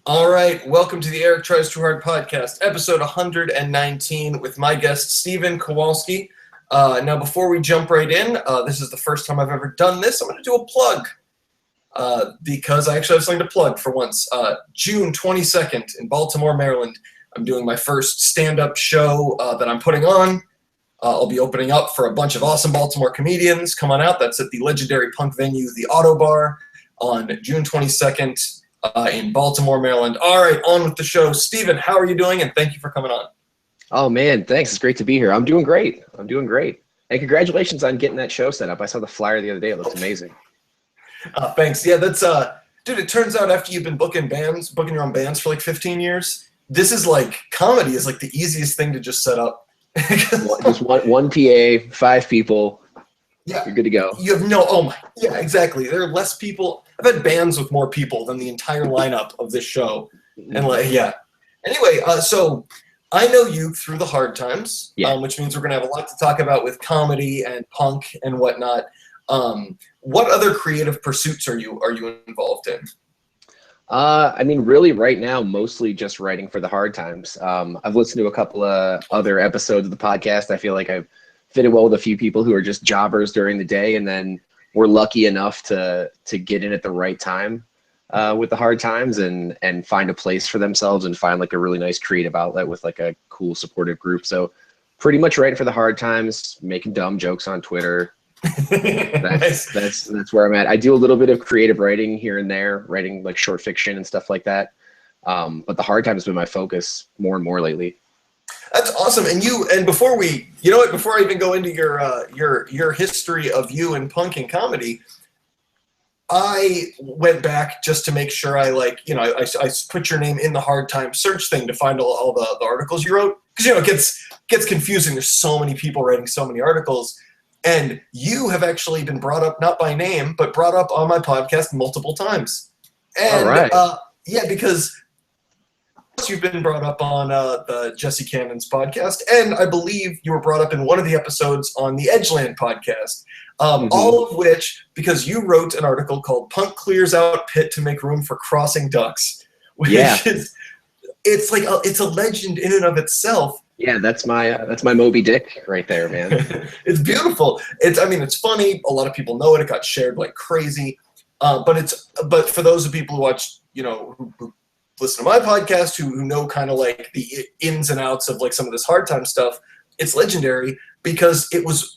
All right, welcome to the Eric Tries Too Hard podcast, episode 119, with my guest, Stephen Kowalski. Now, before we jump right in, this is the first time I've ever done this. I'm going to do a plug because I actually have something to plug for once. June 22nd in Baltimore, Maryland, I'm doing my first stand-up show that I'm putting on. I'll be opening up for a bunch of awesome Baltimore comedians. Come on out. That's at the legendary punk venue, the Auto Bar, on June 22nd. In Baltimore, Maryland. All right, on with the show. Stephen, how are you doing? And thank you for coming on. Oh, man, thanks. It's great to be here. I'm doing great. And congratulations on getting that show set up. I saw the flyer the other day. It looks amazing. Thanks. Yeah, that's, dude, it turns out after you've been booking your own bands for like 15 years, this is like, comedy is like the easiest thing to just set up. Just one PA, 5 people. Yeah. You're good to go. You have yeah, exactly. There are less people. I've had bands with more people than the entire lineup of this show. And yeah. Anyway, so I know you through the hard times, which means we're going to have a lot to talk about with comedy and punk and whatnot. What other creative pursuits are you involved in? I mean, really right now, mostly just writing for the hard times. I've listened to a couple of other episodes of the podcast. I feel like I've fitted well with a few people who are just jobbers during the day, and then we're lucky enough to get in at the right time with the hard times and find a place for themselves and find like a really nice creative outlet with like a cool supportive group. So pretty much writing for the hard times, making dumb jokes on Twitter. That's where I'm at. I do a little bit of creative writing here and there, writing like short fiction and stuff like that. But the hard times has been my focus more and more lately. That's awesome. And before I even go into your history of you and punk and comedy, I went back just to make sure I put your name in the hard time search thing to find all the articles you wrote. Because, it gets confusing. There's so many people writing so many articles. And you have actually been brought up, not by name, but brought up on my podcast multiple times. And, all right. Because you've been brought up on the Jesse Cannon's podcast, and I believe you were brought up in one of the episodes on the Edgeland podcast, all of which because you wrote an article called "Punk Clears Out Pit to Make Room for Crossing Ducks," which is it's a legend in and of itself. Yeah, that's my Moby Dick right there, man. It's beautiful. It's funny. A lot of people know it. It got shared like crazy. But for those of people who watch, who listen to my podcast, who know kind of like the ins and outs of like some of this hard time stuff, it's legendary because it was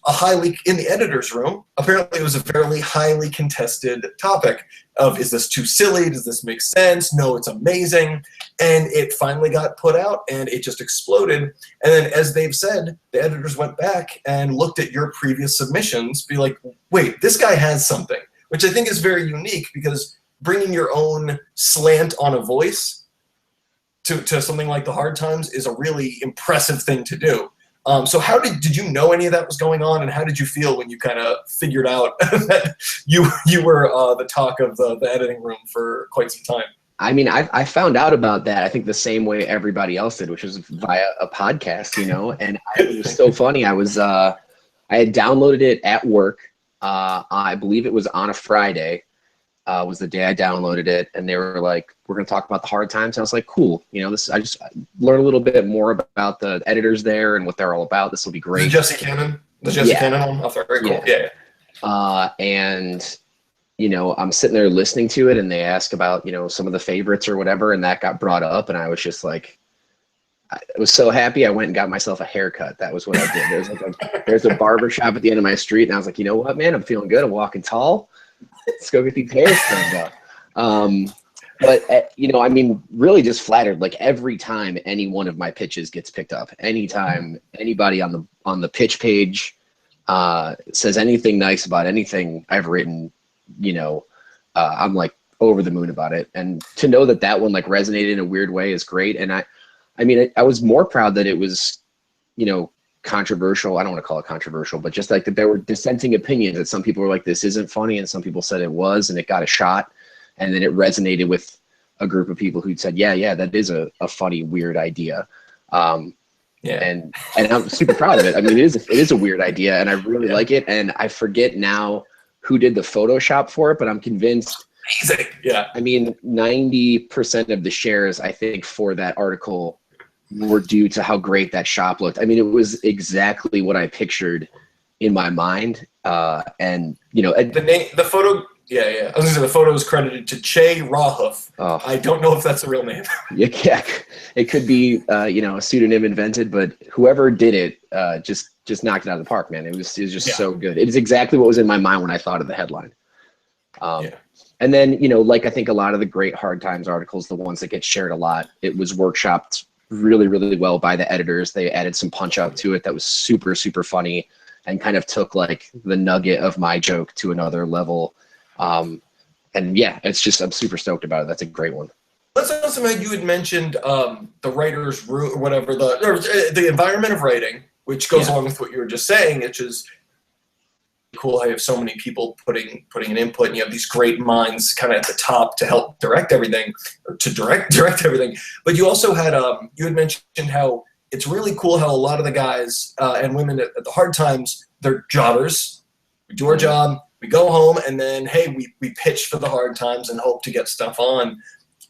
in the editor's room. Apparently it was a fairly highly contested topic of, is this too silly? Does this make sense? No, it's amazing. And it finally got put out and it just exploded. And then, as they've said, the editors went back and looked at your previous submissions, be like, wait, this guy has something, which I think is very unique because bringing your own slant on a voice to something like the hard times is a really impressive thing to do. So how did you know any of that was going on, and how did you feel when you kind of figured out that you were the talk of the editing room for quite some time? I mean, I found out about that, I think, the same way everybody else did, which was via a podcast, and it was so funny. I had downloaded it at work. I believe it was on a Friday. Was the day I downloaded it, and they were like, "We're going to talk about the hard times." And I was like, "Cool, I just learned a little bit more about the editors there and what they're all about. This will be great." The Jesse Cannon one. Oh, very cool. Yeah. And I'm sitting there listening to it, and they ask about some of the favorites or whatever, and that got brought up, and I was just like, I was so happy. I went and got myself a haircut. That was what I did. There's a barber shop at the end of my street, and I was like, you know what, man, I'm feeling good. I'm walking tall. Let's go get these hairs turned up. But really just flattered. Like every time any one of my pitches gets picked up, anytime anybody on the pitch page says anything nice about anything I've written, I'm like over the moon about it. And to know that one like resonated in a weird way is great. And I was more proud that it was, controversial. I don't want to call it controversial, but just like that there were dissenting opinions, that some people were like, this isn't funny, and some people said it was, and it got a shot, and then it resonated with a group of people who said, yeah, that is a funny, weird idea. And I'm super proud of it. I mean, it is a weird idea, and I really like it. And I forget now who did the Photoshop for it, but I'm convinced Amazing. Yeah. I mean, 90% of the shares, I think, for that article were due to how great that shop looked. I mean, it was exactly what I pictured in my mind. And, you know, The photo, yeah. I was gonna say the photo is credited to Che Rahoof. Oh. I don't know if that's a real name. Yeah, it could be, you know, a pseudonym invented, but whoever did it just knocked it out of the park, man. It was just so good. It is exactly what was in my mind when I thought of the headline. And then, you know, like I think a lot of the great Hard Times articles, the ones that get shared a lot, it was workshopped really, really well by the editors. They added some punch out to it that was super, super funny and kind of took like the nugget of my joke to another level. And yeah, it's just, I'm super stoked about it. That's a great one. Let's also, Matt, you had mentioned the writer's room, or whatever, the environment of writing, which goes along with what you were just saying, which is cool how you have so many people putting an input, and you have these great minds kind of at the top to help direct everything, or to direct everything. But you also had you had mentioned how it's really cool how a lot of the guys and women at the Hard Times, they're jobbers. We do our job, we go home, and then hey, we pitch for the Hard Times and hope to get stuff on.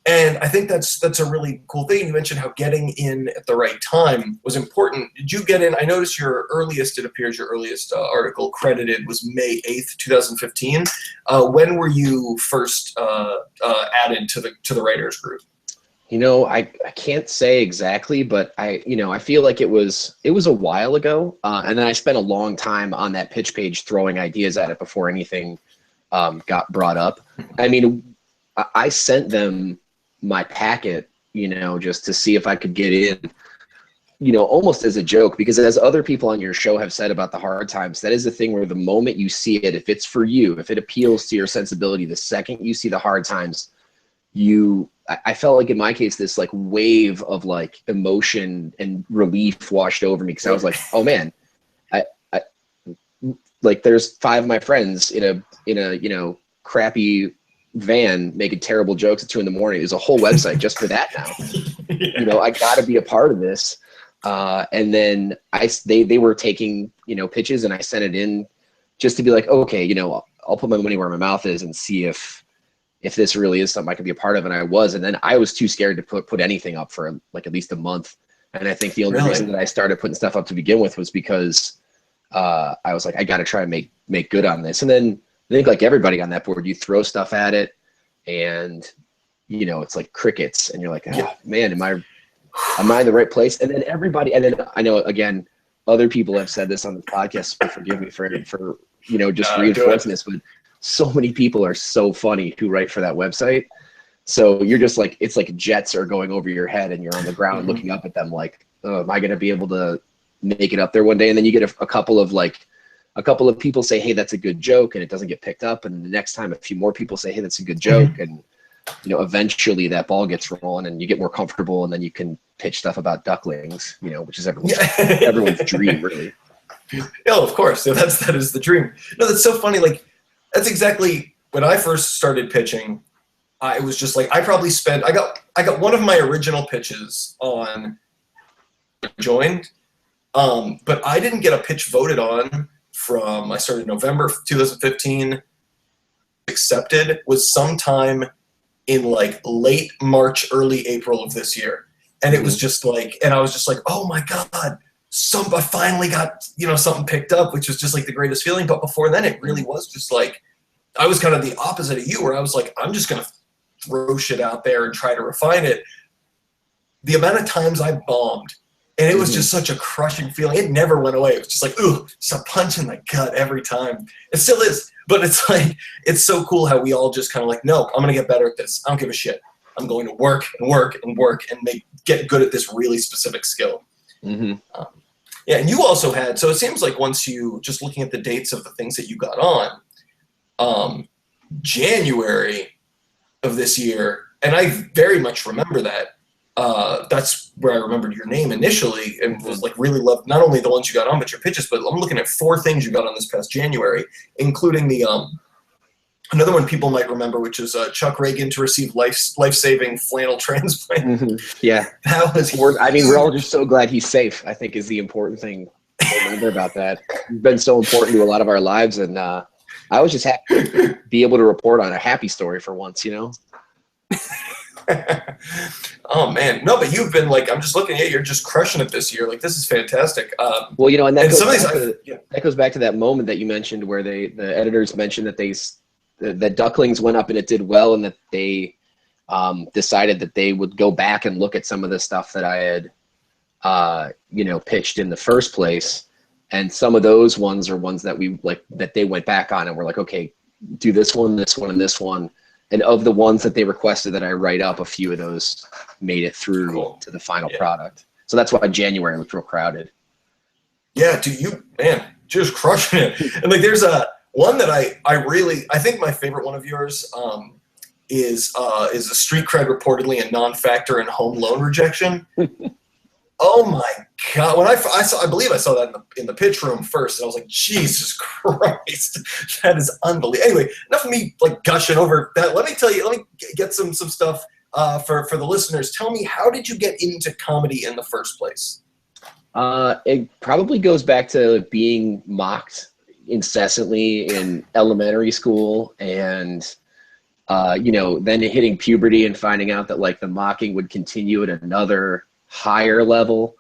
And I think that's a really cool thing. You mentioned how getting in at the right time was important. Did you get in? I noticed your earliest article credited was May 8th, 2015. When were you first added to the writers group? You know, I can't say exactly, but I feel like it was a while ago. And then I spent a long time on that pitch page throwing ideas at it before anything got brought up. I mean, I sent them my packet, you know, just to see if I could get in, you know, almost as a joke, because as other people on your show have said about the Hard Times, that is the thing where the moment you see it, if it's for you, if it appeals to your sensibility, the second you see the Hard Times, I felt like in my case, this like wave of like emotion and relief washed over me, because I was like, oh man, I like there's 5 of my friends in a you know, crappy van making terrible jokes at 2 a.m. There's a whole website just for that now. You know, I got to be a part of this. And then they were taking, you know, pitches, and I sent it in just to be like, okay, you know, I'll put my money where my mouth is and see if this really is something I could be a part of. And I was, and then I was too scared to put anything up for like at least a month. And I think the only reason that I started putting stuff up to begin with was because I was like, I got to try and make good on this. And then I think like everybody on that board, you throw stuff at it and, you know, it's like crickets, and you're like, oh man, am I in the right place? And then everybody, and then I know, again, other people have said this on the podcast, so forgive me for, you know, just reinforcing this, but so many people are so funny who write for that website. So you're just like, it's like jets are going over your head, and you're on the ground looking up at them like, oh, am I going to be able to make it up there one day? And then you get a couple of people say, hey, that's a good joke, and it doesn't get picked up. And the next time a few more people say, hey, that's a good joke. And, you know, eventually that ball gets rolling and you get more comfortable, and then you can pitch stuff about ducklings, you know, which is everyone's dream, really. Oh, of course. So that is the dream. No, that's so funny. Like, that's exactly when I first started pitching. I was just like, I got one of my original pitches on joined, but I didn't get a pitch voted on from, I started November 2015. Accepted was sometime in like late March, early April of this year. And it was just like, and I was just like, oh my God, I finally got, you know, something picked up, which was just like the greatest feeling. But before then, it really was just like, I was kind of the opposite of you, where I was like, I'm just going to throw shit out there and try to refine it. The amount of times I bombed, and it was just such a crushing feeling. It never went away. It was just like, ooh, just a punch in the gut every time. It still is. But it's like, it's so cool how we all just kind of like, no, I'm going to get better at this. I don't give a shit. I'm going to work and work and work and get good at this really specific skill. Yeah, and you also had, so it seems like once you, just looking at the dates of the things that you got on, January of this year, and I very much remember that. That's where I remembered your name initially, and was like really loved not only the ones you got on, but your pitches. But I'm looking at 4 things you got on this past January, including the another one people might remember, which is Chuck Reagan to receive life-saving flannel transplant. Yeah, that was. I mean, we're all just so glad he's safe, I think, is the important thing to remember about that. He's been so important to a lot of our lives, and I was just happy to be able to report on a happy story for once, you know? Oh man, no, but you've been like, I'm just looking at you, you're just crushing it this year. Like, this is fantastic. Well, you know, and that And goes some of back these, to yeah. that goes back to that moment that you mentioned where the editors mentioned that that Ducklings went up and it did well, and that they decided that they would go back and look at some of the stuff that I had, you know, pitched in the first place. And some of those ones are ones that we like, that they went back on and were like, okay, do this one, and this one. And of the ones that they requested that I write up, a few of those made it through to the final product. So that's why January was real crowded. Yeah, dude, you, man, just crushing it. And like, there's a one that I think my favorite one of yours is a street cred reportedly a non-factor in home loan rejection. Oh my God! When I saw, I believe I saw that in the pitch room first, and I was like, Jesus Christ, that is unbelievable. Anyway, enough of me like gushing over that. Let me tell you. Let me get some stuff for the listeners. Tell me, how did you get into comedy in the first place? It probably goes back to being mocked incessantly in elementary school, and you know, then hitting puberty and finding out that like the mocking would continue at another higher level,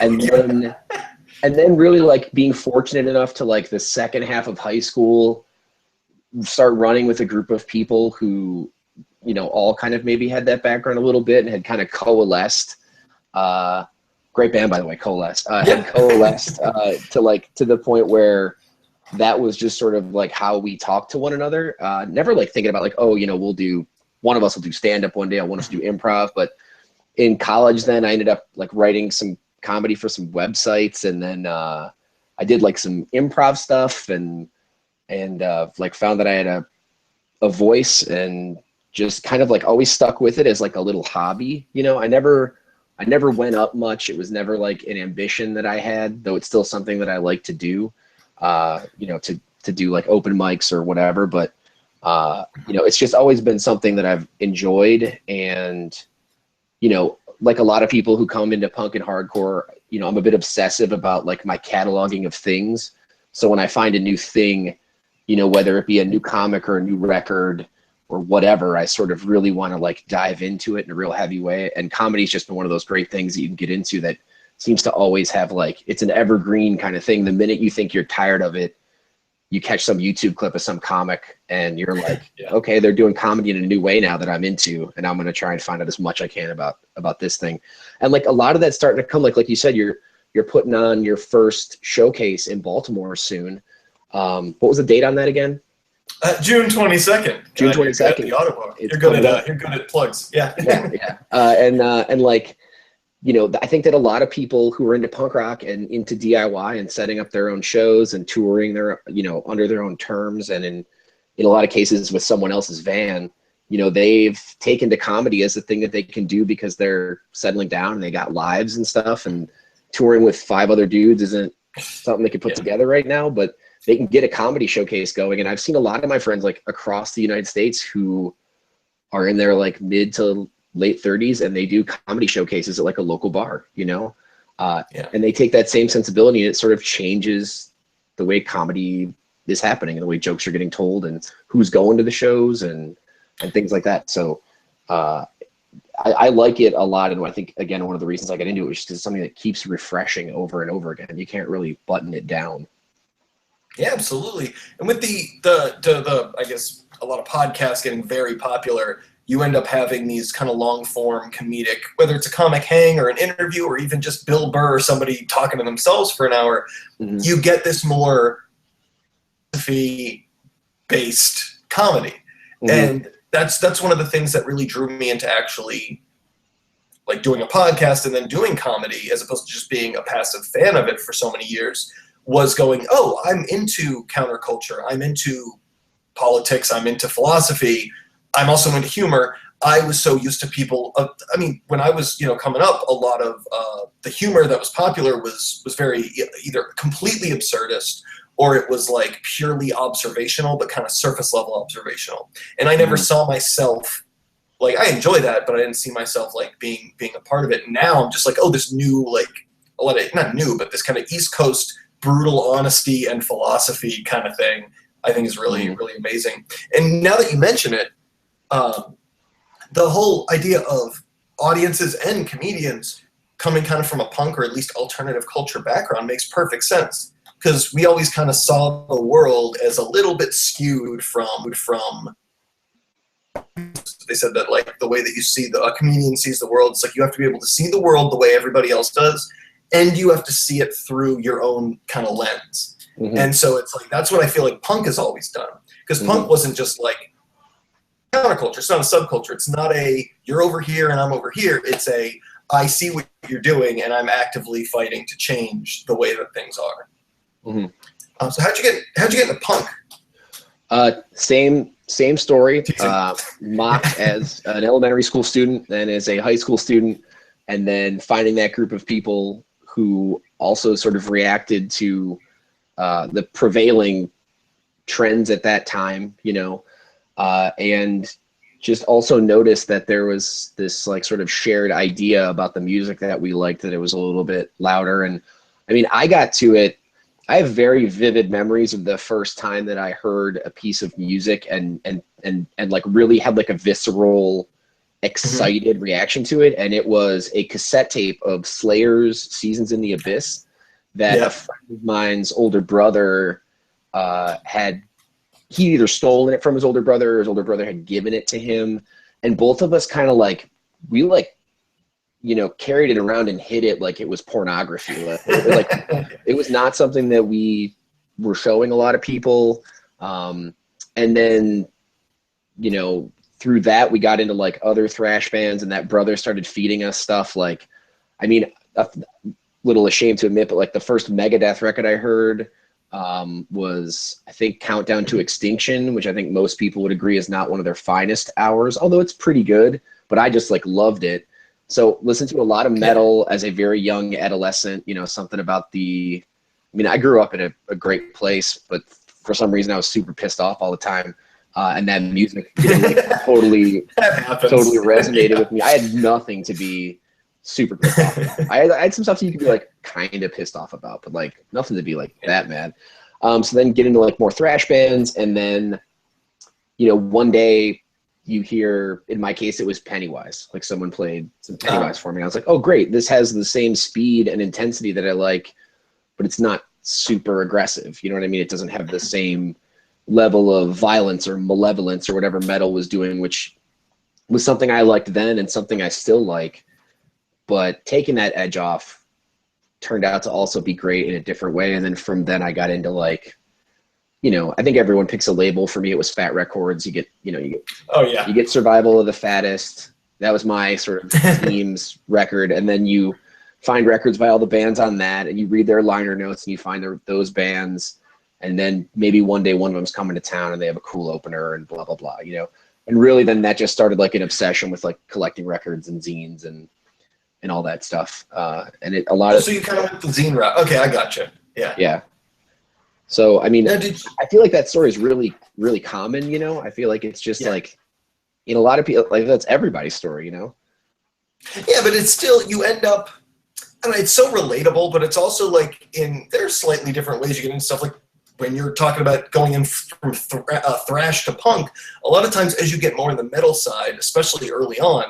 and then really like being fortunate enough to like the second half of high school start running with a group of people who, you know, all kind of maybe had that background a little bit and had kind of coalesced. Great band, by the way, Coalesced. Had coalesced to the point where that was just sort of like how we talked to one another. Never like thinking about like, oh, you know, one of us will do stand up one day. I want us to do improv, but in college, then I ended up like writing some comedy for some websites, and then I did like some improv stuff, and like found that I had a voice, and just kind of like always stuck with it as like a little hobby. You know, I never went up much. It was never like an ambition that I had, though it's still something that I like to do. You know, to do like open mics or whatever, but you know, it's just always been something that I've enjoyed. And you know, like a lot of people who come into punk and hardcore, you know, I'm a bit obsessive about like my cataloging of things. So when I find a new thing, you know, whether it be a new comic or a new record or whatever, I sort of really want to like dive into it in a real heavy way. And comedy's just been one of those great things that you can get into that seems to always have like, it's an evergreen kind of thing. The minute you think you're tired of it, you catch some YouTube clip of some comic and you're like, okay, they're doing comedy in a new way now that I'm into, and I'm going to try and find out as much I can about this thing. And like a lot of that's starting to come, like you said, you're putting on your first showcase in Baltimore soon. What was the date on that again? June 22nd. June 22nd. The Ottawa. You're good at plugs. Yeah. Yeah. And like, you know, I think that a lot of people who are into punk rock and into DIY and setting up their own shows and touring their, you know, under their own terms, and in a lot of cases with someone else's van, you know, they've taken to comedy as a thing that they can do because they're settling down and they got lives and stuff, and touring with 5 other dudes isn't something they can put together right now, but they can get a comedy showcase going. And I've seen a lot of my friends like across the United States who are in their like mid to late 30s, and they do comedy showcases at like a local bar, you know, and they take that same sensibility and it sort of changes the way comedy is happening and the way jokes are getting told and who's going to the shows and things like that. So I like it a lot. And I think, again, one of the reasons I got into it was just because it's something that keeps refreshing over and over again. You can't really button it down. Yeah, absolutely. And with the I guess a lot of podcasts getting very popular, you end up having these kind of long form comedic, whether it's a comic hang or an interview or even just Bill Burr or somebody talking to themselves for an hour, you get this more based comedy. And that's one of the things that really drew me into actually like doing a podcast and then doing comedy, as opposed to just being a passive fan of it for so many years, was going, oh, I'm into counterculture. I'm into politics. I'm into philosophy. I'm also into humor. I was so used to people. I mean, when I was, you know, coming up, a lot of the humor that was popular was very either completely absurdist or it was like purely observational, but kind of surface level observational. And I never saw myself like, I enjoy that, but I didn't see myself like being a part of it. Now I'm just like, oh, this new like a lot of, not new, but this kind of East Coast brutal honesty and philosophy kind of thing. I think is really, really amazing. And now that you mention it, the whole idea of audiences and comedians coming kind of from a punk or at least alternative culture background makes perfect sense, because we always kind of saw the world as a little bit skewed from they said that like the way that you see a comedian sees the world, it's like you have to be able to see the world the way everybody else does, and you have to see it through your own kind of lens. And so it's like that's what I feel like punk has always done, because punk wasn't just like counterculture. It's not a subculture. It's not a you're over here and I'm over here. It's a I see what you're doing and I'm actively fighting to change the way that things are. So how'd you get into punk? Same story. Mocked as an elementary school student, then as a high school student, and then finding that group of people who also sort of reacted to the prevailing trends at that time, you know, and just also noticed that there was this like sort of shared idea about the music that we liked, that it was a little bit louder. And I mean, I got to it. I have very vivid memories of the first time that I heard a piece of music and like really had like a visceral, excited reaction to it. And it was a cassette tape of Slayer's Seasons in the Abyss that a friend of mine's older brother he'd either stolen it from his older brother or his older brother had given it to him. And both of us kind of like, we like, you know, carried it around and hid it like it was pornography. It was not something that we were showing a lot of people. And then, you know, through that, we got into like other thrash bands, and that brother started feeding us stuff. Like, I mean, a little ashamed to admit, but like the first Megadeth record I heard was, I think, Countdown to Extinction, which I think most people would agree is not one of their finest hours, although it's pretty good, but I just like loved it. So listened to a lot of metal as a very young adolescent, you know, something about I mean, I grew up in a great place, but for some reason I was super pissed off all the time. And that music like, totally resonated with me. I had nothing to be super pissed off about. I had some stuff that you could be like kind of pissed off about, but like nothing to be like that mad. So then get into like more thrash bands, and then, you know, one day you hear, in my case, it was Pennywise. Like someone played some Pennywise for me. I was like, oh, great. This has the same speed and intensity that I like, but it's not super aggressive. You know what I mean? It doesn't have the same level of violence or malevolence or whatever metal was doing, which was something I liked then and something I still like. But taking that edge off turned out to also be great in a different way. And then from then I got into like, you know, I think everyone picks a label. For me, it was Fat Records. You get Survival of the Fattest. That was my sort of team's record. And then you find records by all the bands on that, and you read their liner notes, and you find those bands. And then maybe one day one of them's coming to town and they have a cool opener and blah, blah, blah, you know. And really then that just started like an obsession with like collecting records and zines and all that stuff. And so you kind of went the zine route. Okay, I gotcha. Yeah. Yeah. So, I mean, I feel like that story is really, really common, you know? I feel like it's just like, you know, a lot of people, like that's everybody's story, you know? Yeah, but it's still, you end up, I mean, it's so relatable, but it's also like there's slightly different ways you get into stuff. Like when you're talking about going in from thrash to punk, a lot of times as you get more in the metal side, especially early on,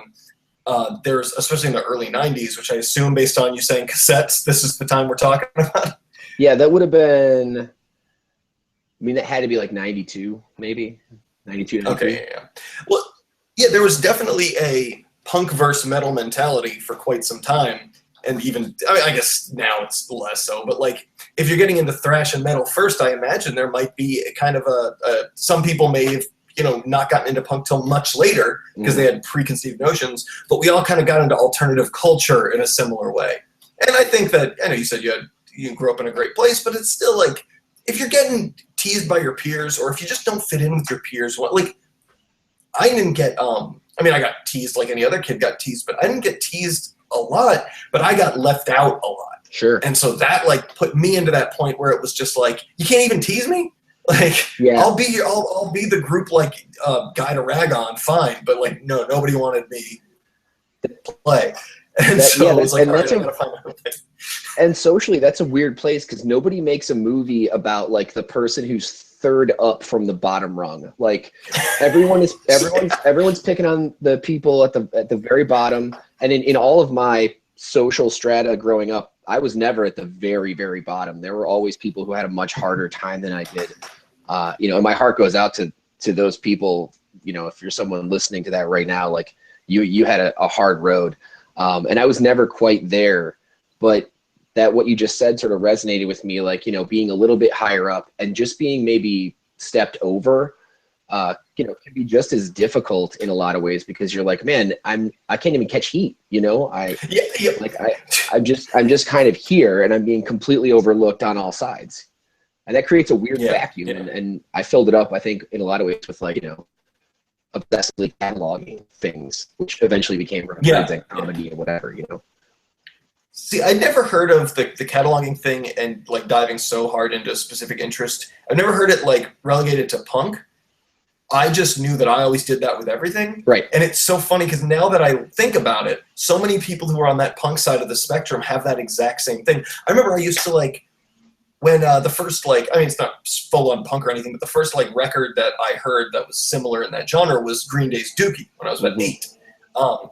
there's, especially in the early 90s, which I assume based on you saying cassettes, this is the time we're talking about. Yeah, that would have been, I mean, that had to be like 92, maybe 92. Okay, yeah. Well, yeah, there was definitely a punk versus metal mentality for quite some time. And even, I mean, I guess now it's less so, but like if you're getting into thrash and metal first, I imagine there might be a kind of some people may have, you know, not gotten into punk till much later because they had preconceived notions, but we all kind of got into alternative culture in a similar way. And I think that, I know you said you grew up in a great place, but it's still like, if you're getting teased by your peers, or if you just don't fit in with your peers, like I didn't get, I mean, I got teased like any other kid got teased, but I didn't get teased a lot, but I got left out a lot. Sure. And so that like put me into that point where it was just like, you can't even tease me. Like, yeah. I'll be the group like guy to rag on, fine, but like nobody wanted me to play. And so I was like, all right, I gotta find my own thing. And socially, that's a weird place because nobody makes a movie about like the person who's third up from the bottom rung. Like everyone's picking on the people at the very bottom. And in all of my social strata growing up, I was never at the very, very bottom. There were always people who had a much harder time than I did. And my heart goes out to those people. If you're someone listening to that right now, like you had a hard road. And I was never quite there, but that what you just said sort of resonated with me, like, being a little bit higher up and just being maybe stepped over, can be just as difficult in a lot of ways, because you're like, man, I can't even catch heat. I'm just kind of here and I'm being completely overlooked on all sides. And that creates a weird vacuum. And I filled it up, I think, in a lot of ways with obsessively cataloging things, which eventually became records and comedy and whatever, See, I never heard of the cataloging thing and like diving so hard into a specific interest. I've never heard it like relegated to punk. I just knew that I always did that with everything. Right. And it's so funny because now that I think about it, so many people who are on that punk side of the spectrum have that exact same thing. I remember I used to like, when the first it's not full on punk or anything, but the first like record that I heard that was similar in that genre was Green Day's Dookie when I was about 8.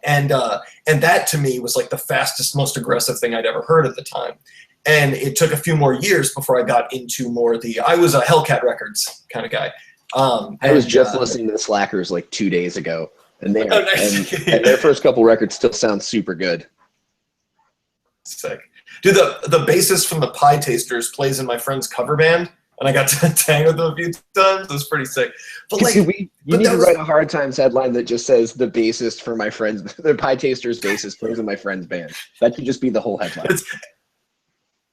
And that to me was like the fastest, most aggressive thing I'd ever heard at the time. And it took a few more years before I got into more I was a Hellcat Records kind of guy. I was just listening to the Slackers like 2 days ago, and and their first couple records still sound super good. Sick. Dude, the bassist from the Pie Tasters plays in my friend's cover band, and I got to hang with them a few times. It was pretty sick. But like, you need to write a Hard Times headline that just says the bassist for my friends, the Pie Tasters bassist plays in my friend's band. That could just be the whole headline. It's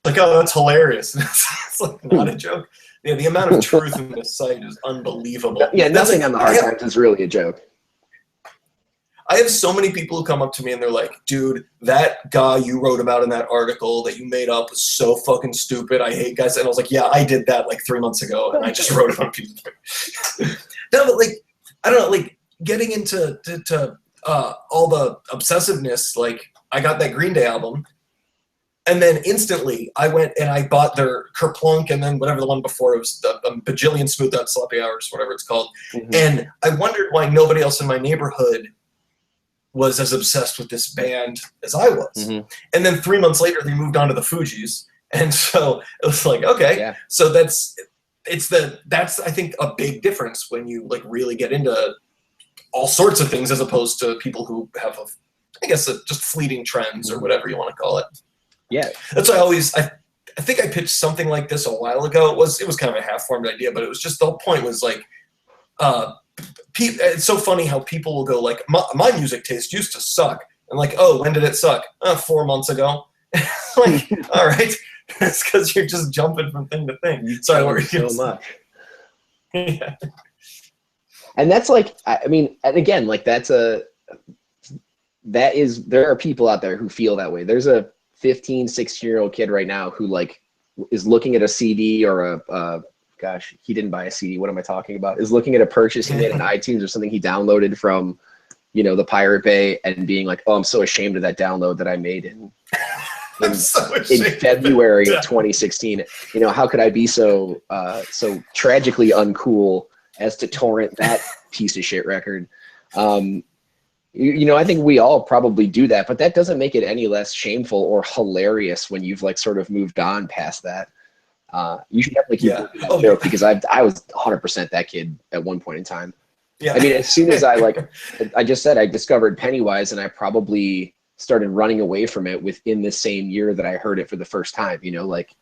like, oh, that's hilarious. It's like not a joke. Yeah, the amount of truth in this site is unbelievable. Yeah, nothing on the Hard Times is really a joke. I have so many people who come up to me and they're like, dude, that guy you wrote about in that article that you made up was so fucking stupid. I hate guys. And I was like, yeah, I did that like 3 months ago and I just wrote it on a piece of paper. No, but like, I don't know, like getting into all the obsessiveness, like I got that Green Day album and then instantly I went and I bought their Kerplunk and then whatever the one before, it was the Bajillion Smooth Out Sloppy Hours, whatever it's called. Mm-hmm. And I wondered why nobody else in my neighborhood was as obsessed with this band as I was. Mm-hmm. And then 3 months later, they moved on to the Fugees. And so it was like, okay, so that's I think a big difference when you like really get into all sorts of things as opposed to people who have just fleeting trends or whatever you want to call it. Yeah. That's why I think I pitched something like this a while ago. It was kind of a half-formed idea, but it was just the whole point was like, it's so funny how people will go like, my music taste used to suck. And like, oh, when did it suck? 4 months ago. Like, all right. It's because you're just jumping from thing to thing. Sorry, what were you so much. Yeah. And that's like, I mean, and again, like there are people out there who feel that way. There's a 15, 16-year-old kid right now who like is looking at a CD or gosh, he didn't buy a CD. What am I talking about? Is looking at a purchase he made on iTunes or something he downloaded from, the Pirate Bay and being like, oh, I'm so ashamed of that download that I made in February of 2016. How could I be so tragically uncool as to torrent that piece of shit record? I think we all probably do that, but that doesn't make it any less shameful or hilarious when you've like sort of moved on past that. You should definitely keep working that joke because I was 100% that kid at one point in time. Yeah. I mean, as soon as I just said I discovered Pennywise and I probably started running away from it within the same year that I heard it for the first time. Like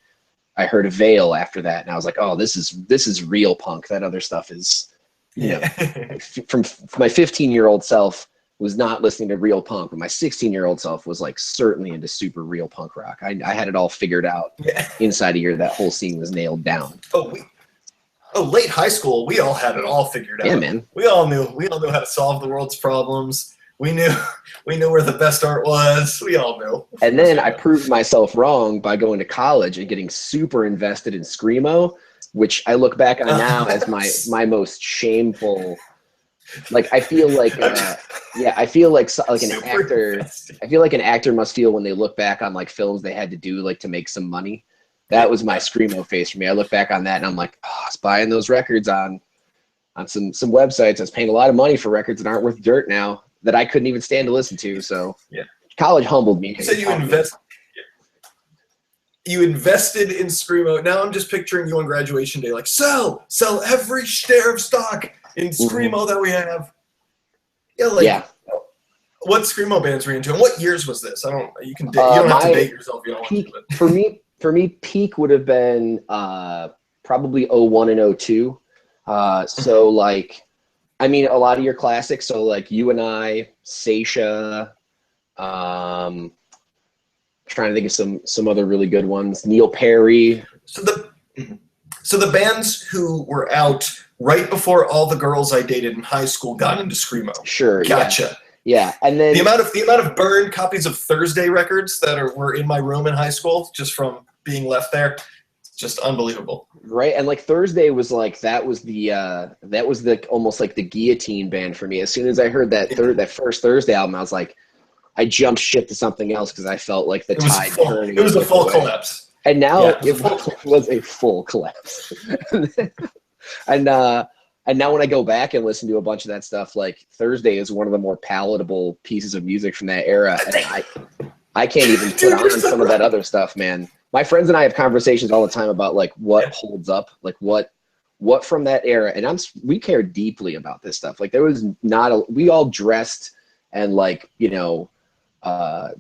I heard a Veil after that and I was like, oh, this is real punk. That other stuff is, from my 15-year-old self was not listening to real punk, but my 16-year-old self was like certainly into super real punk rock. I had it all figured out inside a year. That whole scene was nailed down. Late high school, we all had it all figured out. Yeah, man. We all knew how to solve the world's problems. We knew where the best art was. We all knew. And then I proved myself wrong by going to college and getting super invested in screamo, which I look back on now as my most shameful. Like I feel like an actor. I feel like an actor must feel when they look back on like films they had to do like to make some money. That was my screamo phase for me. I look back on that and I'm like, oh, I was buying those records on some websites. I was paying a lot of money for records that aren't worth dirt now that I couldn't even stand to listen to. So yeah, college humbled me. You said you invested in screamo. Now I'm just picturing you on graduation day, like sell every share of stock in screamo that we have. Yeah, like what screamo bands were you into, and what years was this? I don't. You can. You don't have to date yourself. You don't peak, want to. But. For me, peak would have been probably 01 and 02. So like, I mean, a lot of your classics. So like You and I, Seisha. Trying to think of some other really good ones. Neil Perry. So the bands who were out right before all the girls I dated in high school got into screamo. Sure. Gotcha. Yeah. And then the amount of burned copies of Thursday records that were in my room in high school just from being left there, it's just unbelievable. Right. And like Thursday was like that was the almost like the guillotine band for me. As soon as I heard that that first Thursday album, I was like, I jumped ship to something else because I felt like the tide turning. It was a full collapse. And now it was a full collapse. And now when I go back and listen to a bunch of that stuff, like Thursday is one of the more palatable pieces of music from that era. And I can't even put on some of that other stuff, man. My friends and I have conversations all the time about like what holds up, like what from that era. And we care deeply about this stuff. Like there was we all dressed and like, you know,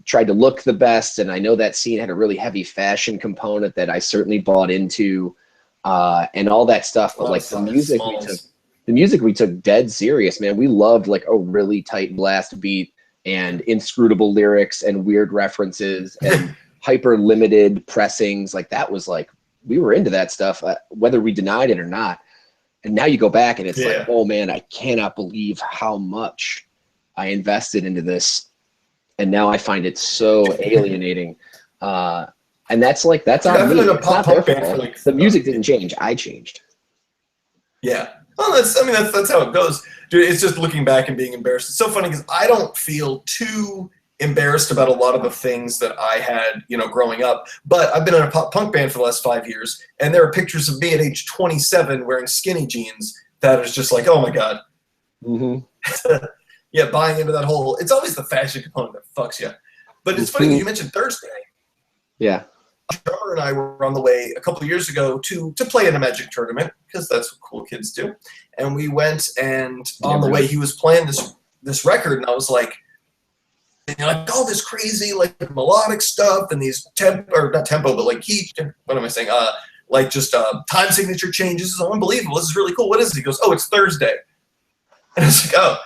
tried to look the best, and I know that scene had a really heavy fashion component that I certainly bought into, and all that stuff. But like the music we took dead serious, man. We loved like a really tight blast beat and inscrutable lyrics and weird references and hyper limited pressings. Like that was like we were into that stuff, whether we denied it or not. And now you go back and it's like, oh man, I cannot believe how much I invested into this. And now I find it so alienating. And that's on me. It's not their fault. The music didn't change. I changed. Yeah. Well, that's how it goes. Dude, it's just looking back and being embarrassed. It's so funny because I don't feel too embarrassed about a lot of the things that I had, you know, growing up. But I've been in a pop punk band for the last 5 years, and there are pictures of me at age 27 wearing skinny jeans that is just like, oh my God. Mm-hmm. Yeah, buying into that whole, it's always the fashion component that fucks you. But it's funny that you mentioned Thursday. Yeah. My drummer and I were on the way a couple of years ago to play in a Magic tournament, because that's what cool kids do. And we went, and on the way he was playing this record, and I was like, all this crazy like melodic stuff and these not tempo, but like key, what am I saying? Like just time signature changes. This is unbelievable. This is really cool. What is it? He goes, oh, it's Thursday. And I was like, oh.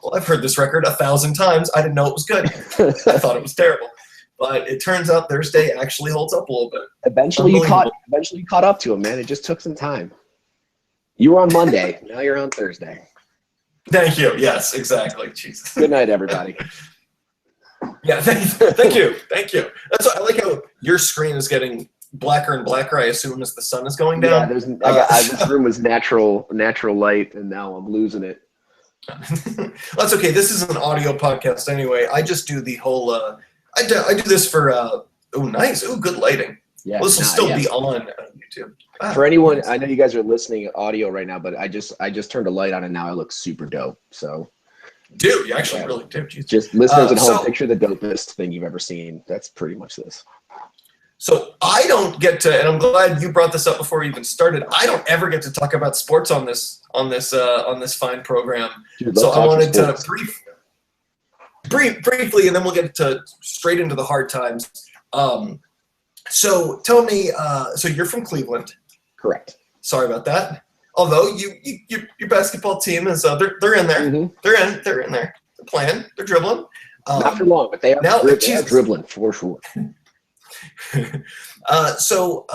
Well, I've heard this record 1,000 times. I didn't know it was good. I thought it was terrible. But it turns out Thursday actually holds up a little bit. Eventually you caught up to him, man. It just took some time. You were on Monday. Now you're on Thursday. Thank you. Yes, exactly. Jesus. Good night, everybody. Yeah, thank you. Thank you. That's what, I like how your screen is getting blacker and blacker, I assume, as the sun is going down. Yeah, this room was natural light, and now I'm losing it. That's okay. This is an audio podcast anyway. I just do the whole I do this for nice. Good lighting. Yeah. Well, this will still be on YouTube. For anyone, I know you guys are listening audio right now, but I just turned a light on and now I look super dope. So dude, you actually really do. Just listeners at home, picture the dopest thing you've ever seen. That's pretty much this. So I don't get to, and I'm glad you brought this up before we even started. I don't ever get to talk about sports on this fine program. Dude, so I wanted to briefly, and then we'll get to straight into the hard times. So tell me, so you're from Cleveland, correct? Sorry about that. Although your basketball team is they're in there, mm-hmm. they're in there, they're playing, they're dribbling. Not for long, but they are dribbling for sure. So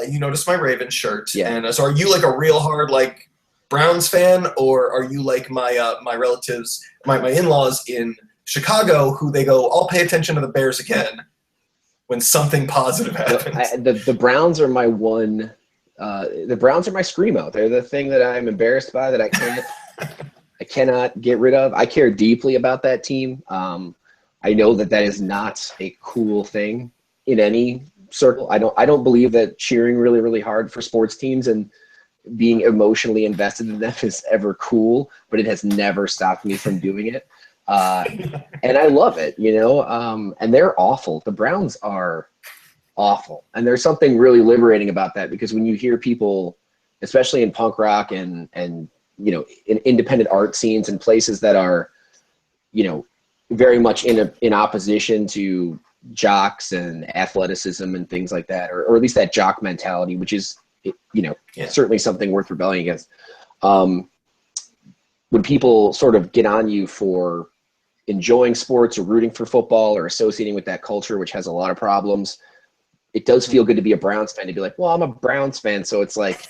you noticed my Ravens shirt, yeah. And so are you like a real hard like Browns fan, or are you like my my relatives, my in-laws in Chicago, who they go, I'll pay attention to the Bears again when something positive happens? The Browns are my one. The Browns are my screamo. They're the thing that I'm embarrassed by, that I cannot get rid of. I care deeply about that team. I know that is not a cool thing in any circle. I don't believe that cheering really, really hard for sports teams and being emotionally invested in them is ever cool, but it has never stopped me from doing it. And I love it, and they're awful. The Browns are awful. And there's something really liberating about that, because when you hear people, especially in punk rock and in independent art scenes and places that are, very much in opposition to jocks and athleticism and things like that, or at least that jock mentality, which is, certainly something worth rebelling against. When people sort of get on you for enjoying sports or rooting for football or associating with that culture, which has a lot of problems, it does feel good to be a Browns fan, to be like, well, I'm a Browns fan. So it's like,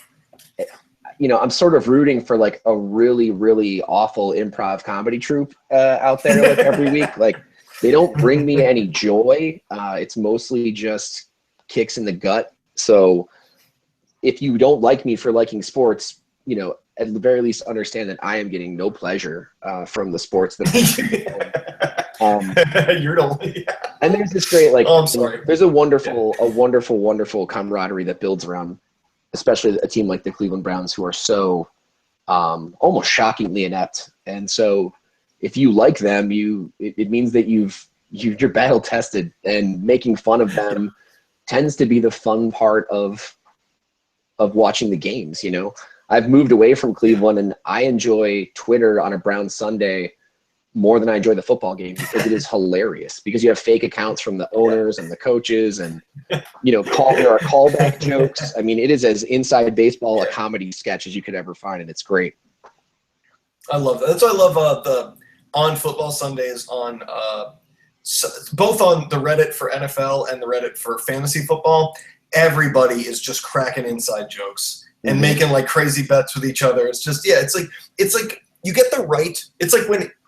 I'm sort of rooting for like a really, really awful improv comedy troupe out there like every week. Like, they don't bring me any joy. It's mostly just kicks in the gut. So if you don't like me for liking sports, at the very least understand that I am getting no pleasure from the sports that you're only. And there's this great, like, I'm sorry. There's a wonderful camaraderie that builds around, especially a team like the Cleveland Browns, who are so almost shockingly inept. And so if you like them, it means that you're battle tested, and making fun of them tends to be the fun part of watching the games. I've moved away from Cleveland, and I enjoy Twitter on a Browns Sunday more than I enjoy the football game, because it is hilarious, because you have fake accounts from the owners and the coaches, and there are callback jokes. I mean, it is as inside baseball a comedy sketch as you could ever find, and it's great. I love that. That's why I love the on football Sundays on both on the Reddit for NFL and the Reddit for fantasy football. Everybody is just cracking inside jokes and making like crazy bets with each other. It's just, it's like you get the right. It's like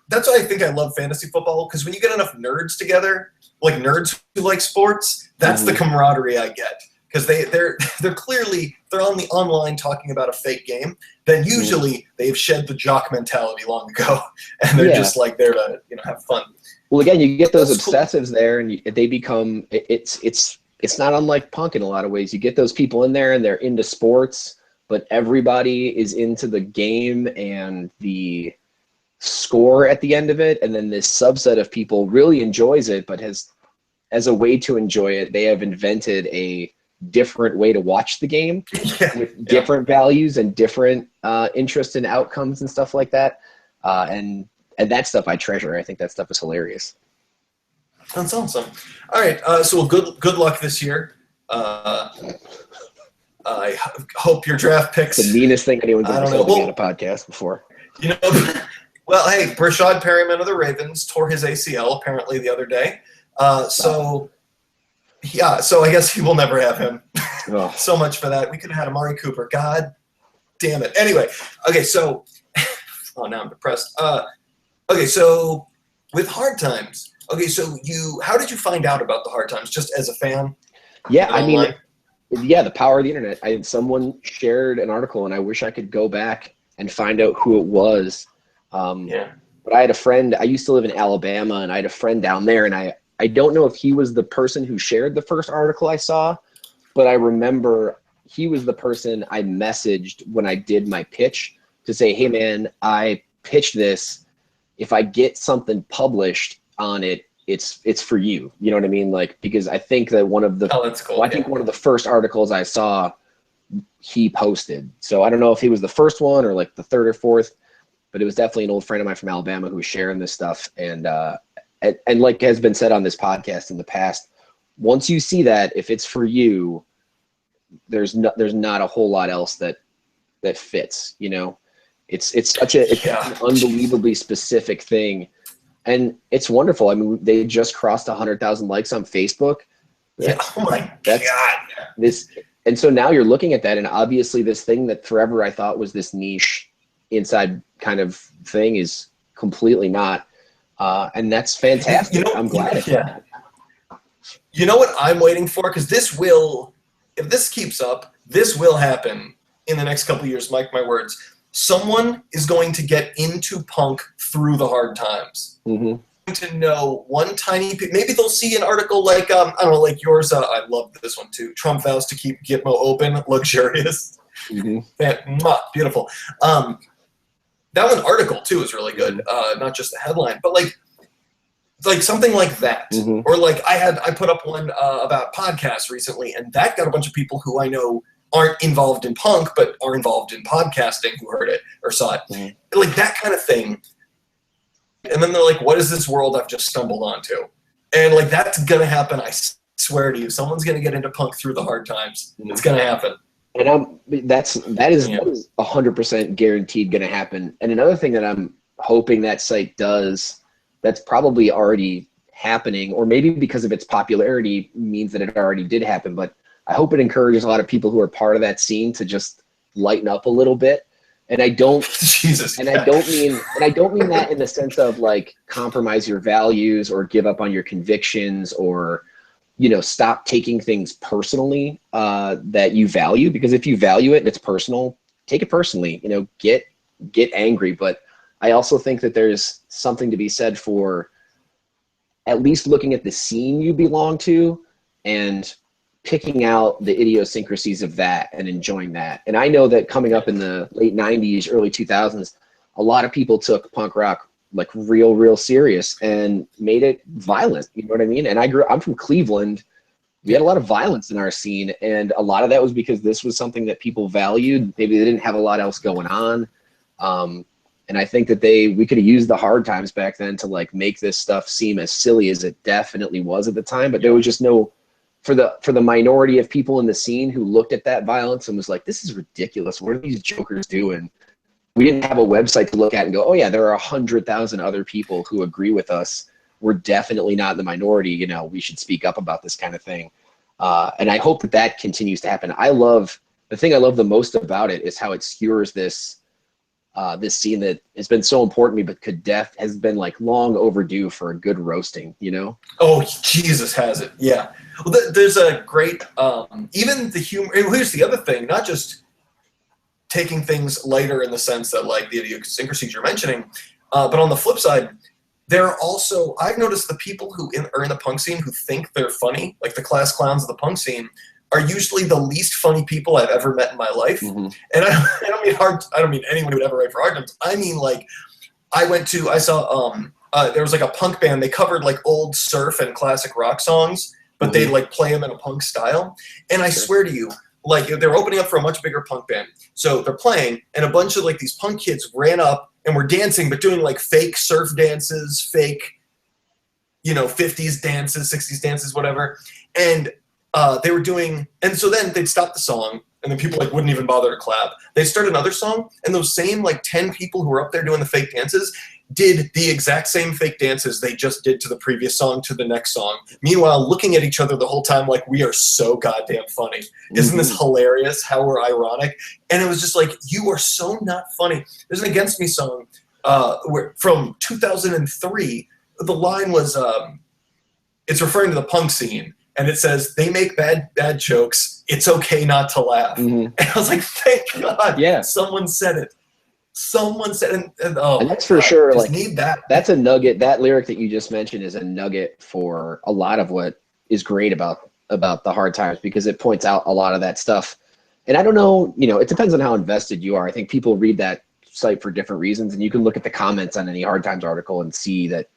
that's why I think I love fantasy football, because when you get enough nerds together, like nerds who like sports, that's the camaraderie I get. Because they're clearly, they're on the online talking about a fake game. Then usually they've shed the jock mentality long ago, and they're just like there to have fun. Well, again, you get those obsessives there, and they become it's not unlike punk in a lot of ways. You get those people in there, and they're into sports, but everybody is into the game and the score at the end of it. And then this subset of people really enjoys it, but as a way to enjoy it, they have invented a different way to watch the game with different values and different interests and outcomes and stuff like that. And that stuff I treasure. I think that stuff is hilarious. That's awesome. All right. So good luck this year. I hope your draft picks. The meanest thing anyone's ever said to me on a podcast before. Well, hey, Brashad Perryman of the Ravens tore his ACL apparently the other day. So I guess he will never have him. So much for that. We could have had Amari Cooper. God damn it. Anyway, okay, so now I'm depressed. Okay, so with Hard Times. Okay, so how did you find out about the Hard Times? Just as a fan? Yeah, I mean, the power of the internet. Someone shared an article, and I wish I could go back and find out who it was. But I had a friend. I used to live in Alabama, and I had a friend down there, and I don't know if he was the person who shared the first article I saw, but I remember he was the person I messaged when I did my pitch to say, hey, man, I pitched this. If I get something published on it, it's for you. You know what I mean? Like, because I think that one of the one of the first articles I saw he posted. So I don't know if he was the first one or like the third or fourth, but it was definitely an old friend of mine from Alabama who was sharing this stuff. And like has been said on this podcast in the past, once you see that, if it's for you, there's not a whole lot else that fits. It's such an unbelievably specific thing. And it's wonderful. I mean, they just crossed 100,000 likes on Facebook. Oh my God. And so now you're looking at that, and obviously this thing that forever I thought was this niche inside kind of thing is completely not. And that's fantastic. I'm glad. You know what I'm waiting for? Because if this keeps up, this will happen in the next couple of years. Mark my words. Someone is going to get into punk through the Hard Times. to know one tiny maybe they'll see an article like I don't know, like yours. I love this one too. Trump vows to keep Gitmo open, luxurious. Beautiful. That one article too is really good. Not just the headline, but like something like that. Or like I put up one about podcasts recently, and that got a bunch of people who I know aren't involved in punk but are involved in podcasting who heard it or saw it. Like that kind of thing. And then they're like, what is this world I've just stumbled onto? And like, that's going to happen. I swear to you, someone's going to get into punk through the hard times. It's going to happen. And that is 100% guaranteed going to happen. And another thing that I'm hoping that site does, that's probably already happening, or maybe because of its popularity means that it already did happen. But I hope it encourages a lot of people who are part of that scene to just lighten up a little bit. And I don't I don't mean that in the sense of like compromise your values or give up on your convictions or, you know, stop taking things personally that you value, because if you value it and it's personal, take it personally, you know, get angry. But I also think that there's something to be said for at least looking at the scene you belong to and picking out the idiosyncrasies of that and enjoying that. And I know that coming up in the late 90s, early 2000s, a lot of people took punk rock like real serious and made it violent. You know what I mean? And I'm from Cleveland. We had a lot of violence in our scene, and a lot of that was because this was something that people valued. Maybe they didn't have a lot else going on. And I think that we could have used the hard times back then to like make this stuff seem as silly as it definitely was at the time, but there was just no, for the minority of people in the scene who looked at that violence and was like, this is ridiculous. What are these jokers doing? We didn't have a website to look at and go, oh yeah, there are 100,000 other people who agree with us. We're definitely not the minority. You know, we should speak up about this kind of thing. And I hope that continues to happen. The thing I love the most about it is how it skewers this scene that has been so important to me, but has been like long overdue for a good roasting, you know? Oh, Jesus has it. Yeah. Well, there's a great, even the humor. Here's the other thing, not just taking things lighter in the sense that like the idiosyncrasies you're mentioning, but on the flip side, there are also, I've noticed the people who are in the punk scene who think they're funny, like the class clowns of the punk scene, are usually the least funny people I've ever met in my life. And I don't mean anyone who would ever write for hard times. I mean, like, I saw, there was like a punk band. They covered like old surf and classic rock songs, but they like play them in a punk style. And I swear to you, like they're opening up for a much bigger punk band. So they're playing, and a bunch of like these punk kids ran up and were dancing, but doing like fake surf dances, fake, you know, 50s dances, 60s dances, whatever. And they were doing, and so then they'd stop the song, and then people like wouldn't even bother to clap. They'd start another song, and those same like 10 people who were up there doing the fake dances did the exact same fake dances they just did to the previous song to the next song. Meanwhile, looking at each other the whole time like, we are so goddamn funny. Isn't this hilarious how we're ironic? And it was just like, you are so not funny. There's an Against Me song from 2003. The line was, it's referring to the punk scene. And it says, they make bad jokes. It's okay not to laugh. And I was like, thank God. Yeah. Someone said it. Someone said it. And that's for sure. Like, need that. That's a nugget. That lyric that you just mentioned is a nugget for a lot of what is great about the hard times, because it points out a lot of that stuff. And I don't know, you know, it depends on how invested you are. I think people read that site for different reasons, and you can look at the comments on any hard times article and see that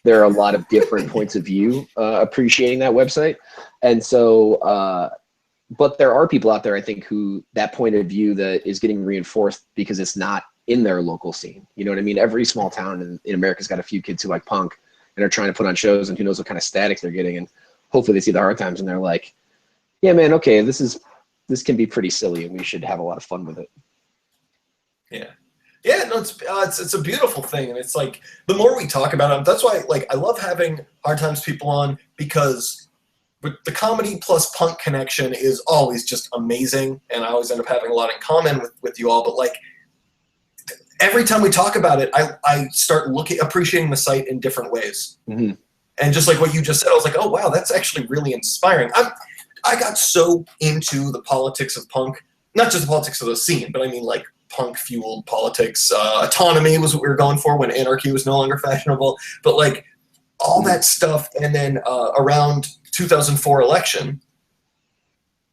there are a lot of different points of view appreciating that website. And so, but there are people out there, I think, who that point of view that is getting reinforced because it's not in their local scene. You know what I mean? Every small town in America's got a few kids who like punk and are trying to put on shows, and who knows what kind of static they're getting. And hopefully they see the hard times and they're like, yeah, man, okay, this can be pretty silly and we should have a lot of fun with it. Yeah. Yeah, no, it's a beautiful thing, and it's like the more we talk about it, that's why like I love having hard times people on, because with the comedy plus punk connection is always just amazing, and I always end up having a lot in common with you all. But like every time we talk about it, I start appreciating the site in different ways, and just like what you just said, I was like, oh wow, that's actually really inspiring. I got so into the politics of punk, not just the politics of the scene, but I mean like punk fueled politics. Autonomy was what we were going for when anarchy was no longer fashionable. But like all that stuff, and then around 2004 election,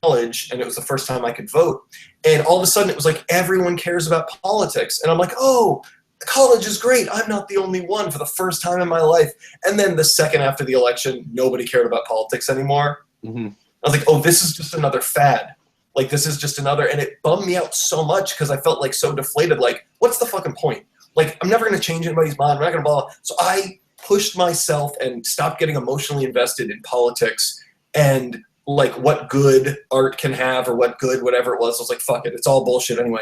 college, and it was the first time I could vote. And all of a sudden, it was like everyone cares about politics, and I'm like, oh, college is great. I'm not the only one for the first time in my life. And then the second after the election, nobody cared about politics anymore. Mm-hmm. I was like, oh, this is just another fad. Like, this is just another, and it bummed me out so much because I felt like so deflated. Like, what's the fucking point? Like, I'm never going to change anybody's mind. I'm not going to blah. So I pushed myself and stopped getting emotionally invested in politics and like what good art can have or what good whatever it was. I was like, fuck it. It's all bullshit anyway.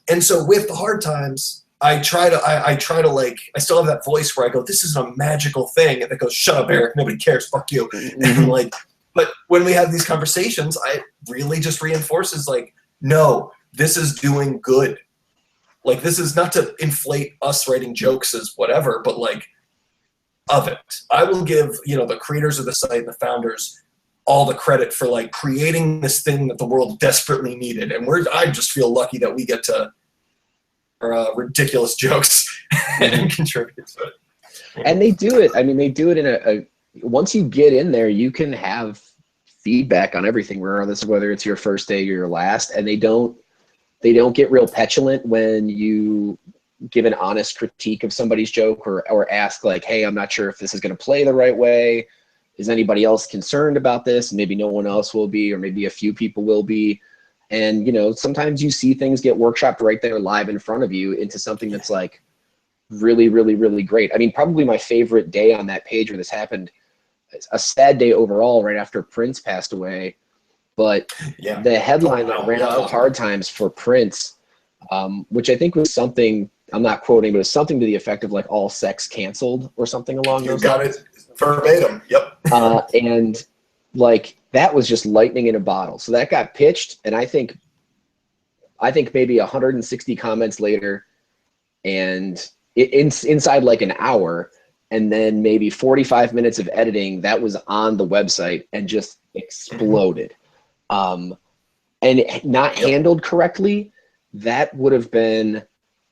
And so with the hard times, I try to like, I still have that voice where I go, this is a magical thing. And it goes, shut up, Eric. Nobody cares. Fuck you. Mm-hmm. And like, but when we have these conversations, I really just reinforces like, no, this is doing good. Like, this is not to inflate us writing jokes as whatever, but like of it. I will give, you know, the creators of the site and the founders all the credit for like creating this thing that the world desperately needed. And I just feel lucky that we get to ridiculous jokes and contribute to it. And they do it. I mean, they do it in a once you get in there, you can have feedback on everything, regardless of whether it's your first day or your last. And they don't get real petulant when you give an honest critique of somebody's joke or ask like, hey, I'm not sure if this is going to play the right way. Is anybody else concerned about this? Maybe no one else will be, or maybe a few people will be. And, you know, sometimes you see things get workshopped right there live in front of you into something that's like really, really, really great. I mean, probably my favorite day on that page where this happened, a sad day overall right after Prince passed away. But yeah, the headline that ran out hard times for Prince, which I think was something, I'm not quoting, but it's something to the effect of like all sex canceled or something along those lines. You got it verbatim. Yep. And like that was just lightning in a bottle. So that got pitched, and I think maybe 160 comments later, and inside like an hour, and then maybe 45 minutes of editing that was on the website and just exploded. And not handled correctly, that would have been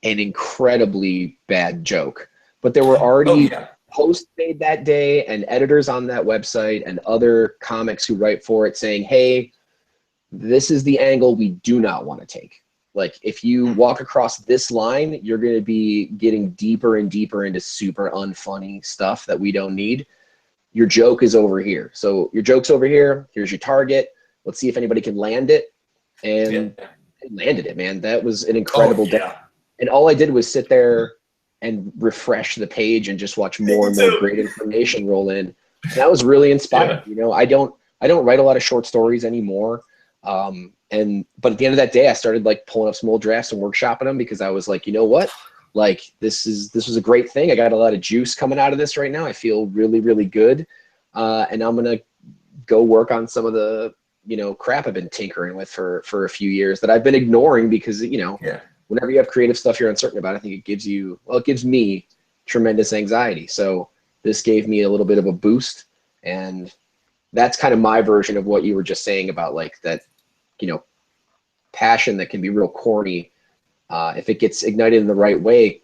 an incredibly bad joke. But there were already posts made that day and editors on that website and other comics who write for it saying, hey, this is the angle we do not want to take. Like, if you walk across this line, you're going to be getting deeper and deeper into super unfunny stuff that we don't need. Your joke is over here. So your joke's over here. Here's your target. Let's see if anybody can land it. And it landed it, man. That was an incredible day. And all I did was sit there and refresh the page and just watch more and more great information roll in. And that was really inspiring. You know, I don't write a lot of short stories anymore. But at the end of that day, I started like pulling up some old drafts and workshopping them because I was like, you know what? Like, this was a great thing. I got a lot of juice coming out of this right now. I feel really, really good. And I'm going to go work on some of the, you know, crap I've been tinkering with for a few years that I've been ignoring because, you know, whenever you have creative stuff you're uncertain about, I think it gives me tremendous anxiety. So this gave me a little bit of a boost, and that's kind of my version of what you were just saying about like that, you know, passion that can be real corny. If it gets ignited in the right way,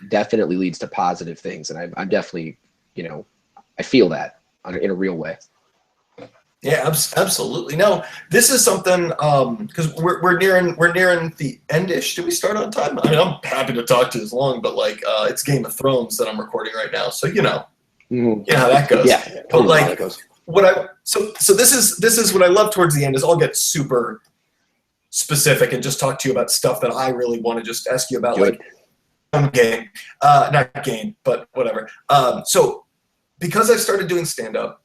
definitely leads to positive things. And I'm definitely, you know, I feel that in a real way. Yeah, absolutely. No, this is something because we're nearing the end-ish. Did we start on time? I mean, I'm happy to talk to this long, but like it's Game of Thrones that I'm recording right now, so you know, you know how that goes. Yeah, but like so this is what I love towards the end is I'll get super specific and just talk to you about stuff that I really want to just ask you about, like game, not game, but whatever. So because I started doing stand-up.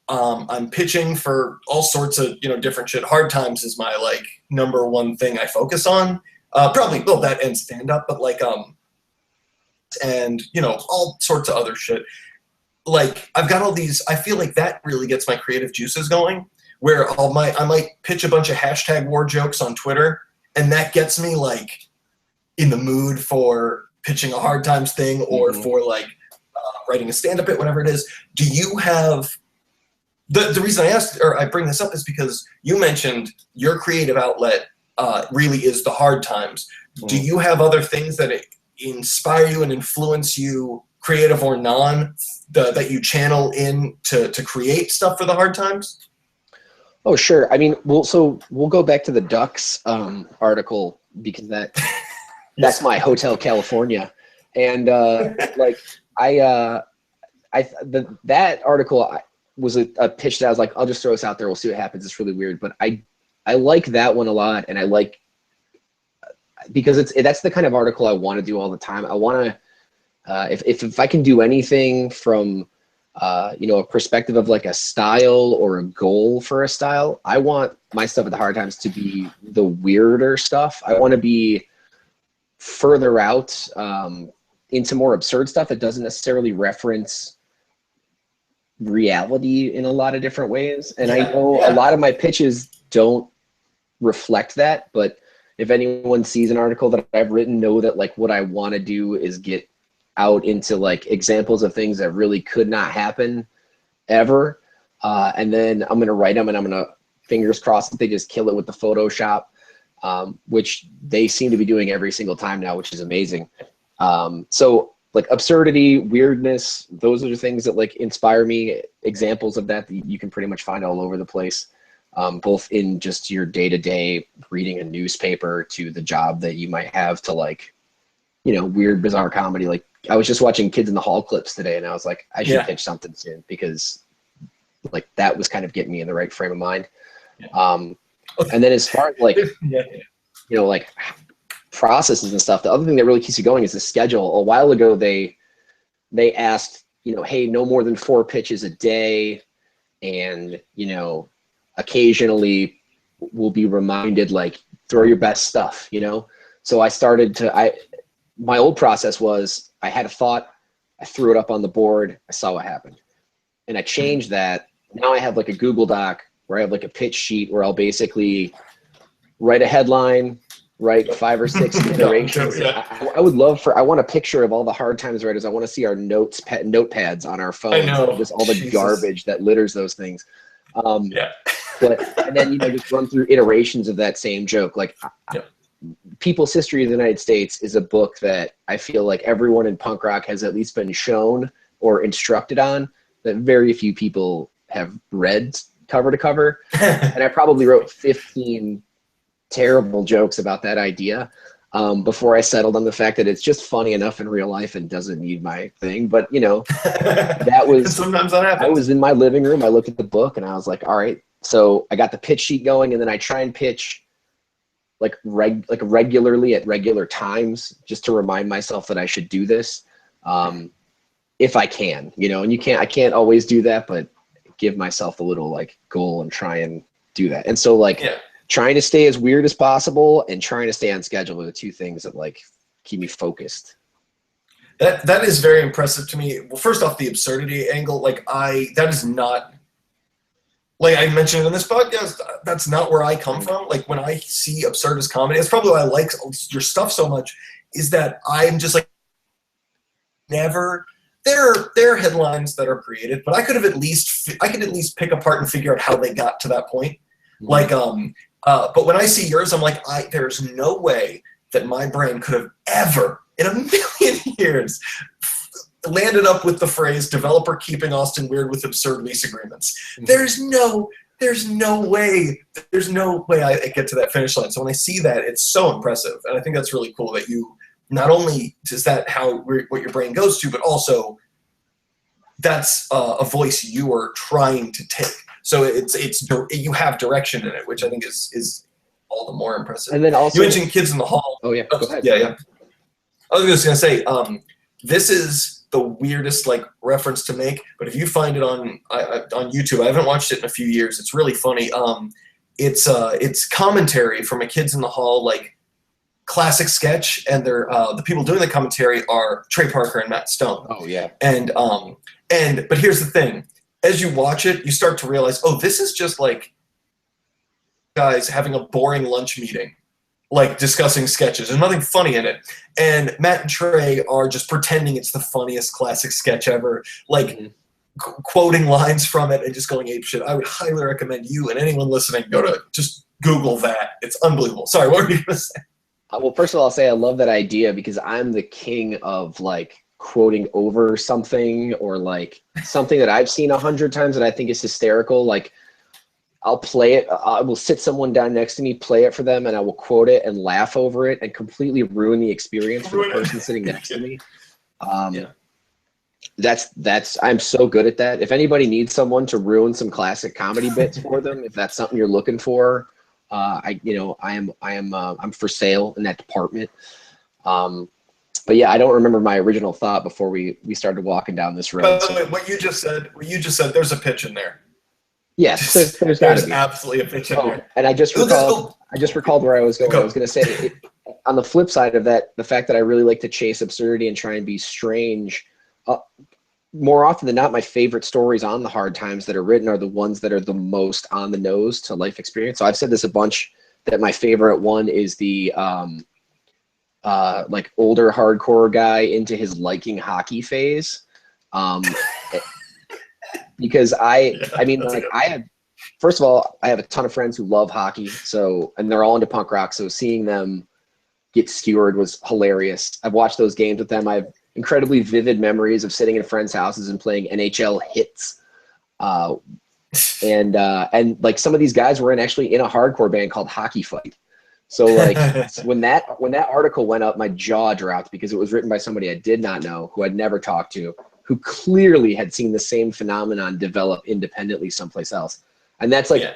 I'm pitching for all sorts of, you know, different shit. Hard times is my like number one thing I focus on. Probably that and stand up, but like and you know, all sorts of other shit. Like I've got all these. I feel like that really gets my creative juices going. Where I might pitch a bunch of hashtag war jokes on Twitter, and that gets me like in the mood for pitching a hard times thing or for like writing a stand up bit, whatever it is. Do you have The reason I asked, or I bring this up, is because you mentioned your creative outlet really is the hard times. do you have other things that inspire you and influence you, creative or non, that you channel in to create stuff for the hard times? Oh, sure. I mean, we'll go back to the Ducks article, because that's my Hotel California. And like that article was a pitch that I was like, I'll just throw this out there. We'll see what happens. It's really weird. But I like that one a lot. And I like, because that's the kind of article I want to do all the time. I want to, if I can do anything from, a perspective of like a style or a goal for a style, I want my stuff at the hard times to be the weirder stuff. I want to be further out into more absurd stuff that doesn't necessarily reference reality in a lot of different ways. And I know a lot of my pitches don't reflect that, but if anyone sees an article that I've written, know that like what I want to do is get out into like examples of things that really could not happen ever. And then I'm going to write them, and I'm going to, fingers crossed, that they just kill it with the Photoshop, which they seem to be doing every single time now, which is amazing. So like absurdity, weirdness, those are the things that like inspire me. Examples of that you can pretty much find all over the place, both in just your day-to-day reading a newspaper to the job that you might have to like, weird, bizarre comedy. Like I was just watching Kids in the Hall clips today, and I was like, I should pitch something soon, because like that was kind of getting me in the right frame of mind. And then as far as like, like processes and stuff, the other thing that really keeps you going is the schedule. A while ago, they asked, hey, no more than 4 pitches a day. And, occasionally we'll be reminded, like, throw your best stuff, So I started my old process was I had a thought, I threw it up on the board, I saw what happened. And I changed that. Now I have like a Google Doc where I have like a pitch sheet where I'll basically write a headline, write 5 or 6 iterations. I would love I want a picture of all the hard times writers. I want to see our notepads on our phones. Just all the garbage that litters those things. And then, just run through iterations of that same joke. Like People's History of the United States is a book that I feel like everyone in punk rock has at least been shown or instructed on, that very few people have read cover to cover. And I probably wrote 15 terrible jokes about that idea before I settled on the fact that it's just funny enough in real life and doesn't need my thing. But that was sometimes that happens. I was in my living room, I looked at the book, and I was like, all right. So I got the pitch sheet going, and then I try and pitch like regularly at regular times, just to remind myself that I should do this if I can, and I can't always do that, but give myself a little like goal and try and do that. And so like trying to stay as weird as possible and trying to stay on schedule are the 2 things that like keep me focused. That is very impressive to me. Well, first off, the absurdity angle, that is not, like I mentioned in this podcast, that's not where I come from. Like when I see absurdist comedy, that's probably why I like your stuff so much, is that I'm just like, never, there are headlines that are created, but I could at least pick apart and figure out how they got to that point. Like, but when I see yours, I'm like, there's no way that my brain could have ever in a million years landed up with the phrase "developer keeping Austin weird with absurd lease agreements." There's no way I get to that finish line. So when I see that, it's so impressive, and I think that's really cool that you not only is that what your brain goes to, but also that's a voice you are trying to take. So you have direction in it, which I think is all the more impressive. And then also, you mentioned Kids in the Hall. Oh yeah, go ahead. Yeah. I was just gonna say, this is the weirdest like reference to make, but if you find it on YouTube, I haven't watched it in a few years. It's really funny. It's commentary from a Kids in the Hall like classic sketch, and they're the people doing the commentary are Trey Parker and Matt Stone. Oh yeah. But here's the thing: as you watch it, you start to realize, oh, this is just like guys having a boring lunch meeting, like discussing sketches. There's nothing funny in it. And Matt and Trey are just pretending it's the funniest classic sketch ever, like quoting lines from it and just going apeshit. I would highly recommend you and anyone listening just Google that. It's unbelievable. Sorry, what were you going to say? Well, first of all, I'll say I love that idea because I'm the king of like quoting over something or like something that I've seen 100 times that I think is hysterical. Like I'll play it. I will sit someone down next to me, play it for them, and I will quote it and laugh over it and completely ruin the experience for the person sitting next to me. Yeah. I'm so good at that. If anybody needs someone to ruin some classic comedy bits for them, if that's something you're looking for, I'm for sale in that department. But yeah, I don't remember my original thought before we started walking down this road. By the way, what you just said, there's a pitch in there. Yes, there's got to be absolutely a pitch in there. And I just recalled where I was going. I was going to say, on the flip side of that, the fact that I really like to chase absurdity and try and be strange. More often than not, my favorite stories on the hard times that are written are the ones that are the most on the nose to life experience. So I've said this a bunch, that my favorite one is the like older hardcore guy into his liking hockey phase. Because first of all, I have a ton of friends who love hockey, and they're all into punk rock. So seeing them get skewered was hilarious. I've watched those games with them. I have incredibly vivid memories of sitting in friends' houses and playing NHL hits. And like some of these guys were actually in a hardcore band called Hockey Fight. So like when that article went up, my jaw dropped because it was written by somebody I did not know, who I'd never talked to, who clearly had seen the same phenomenon develop independently someplace else. And that's like,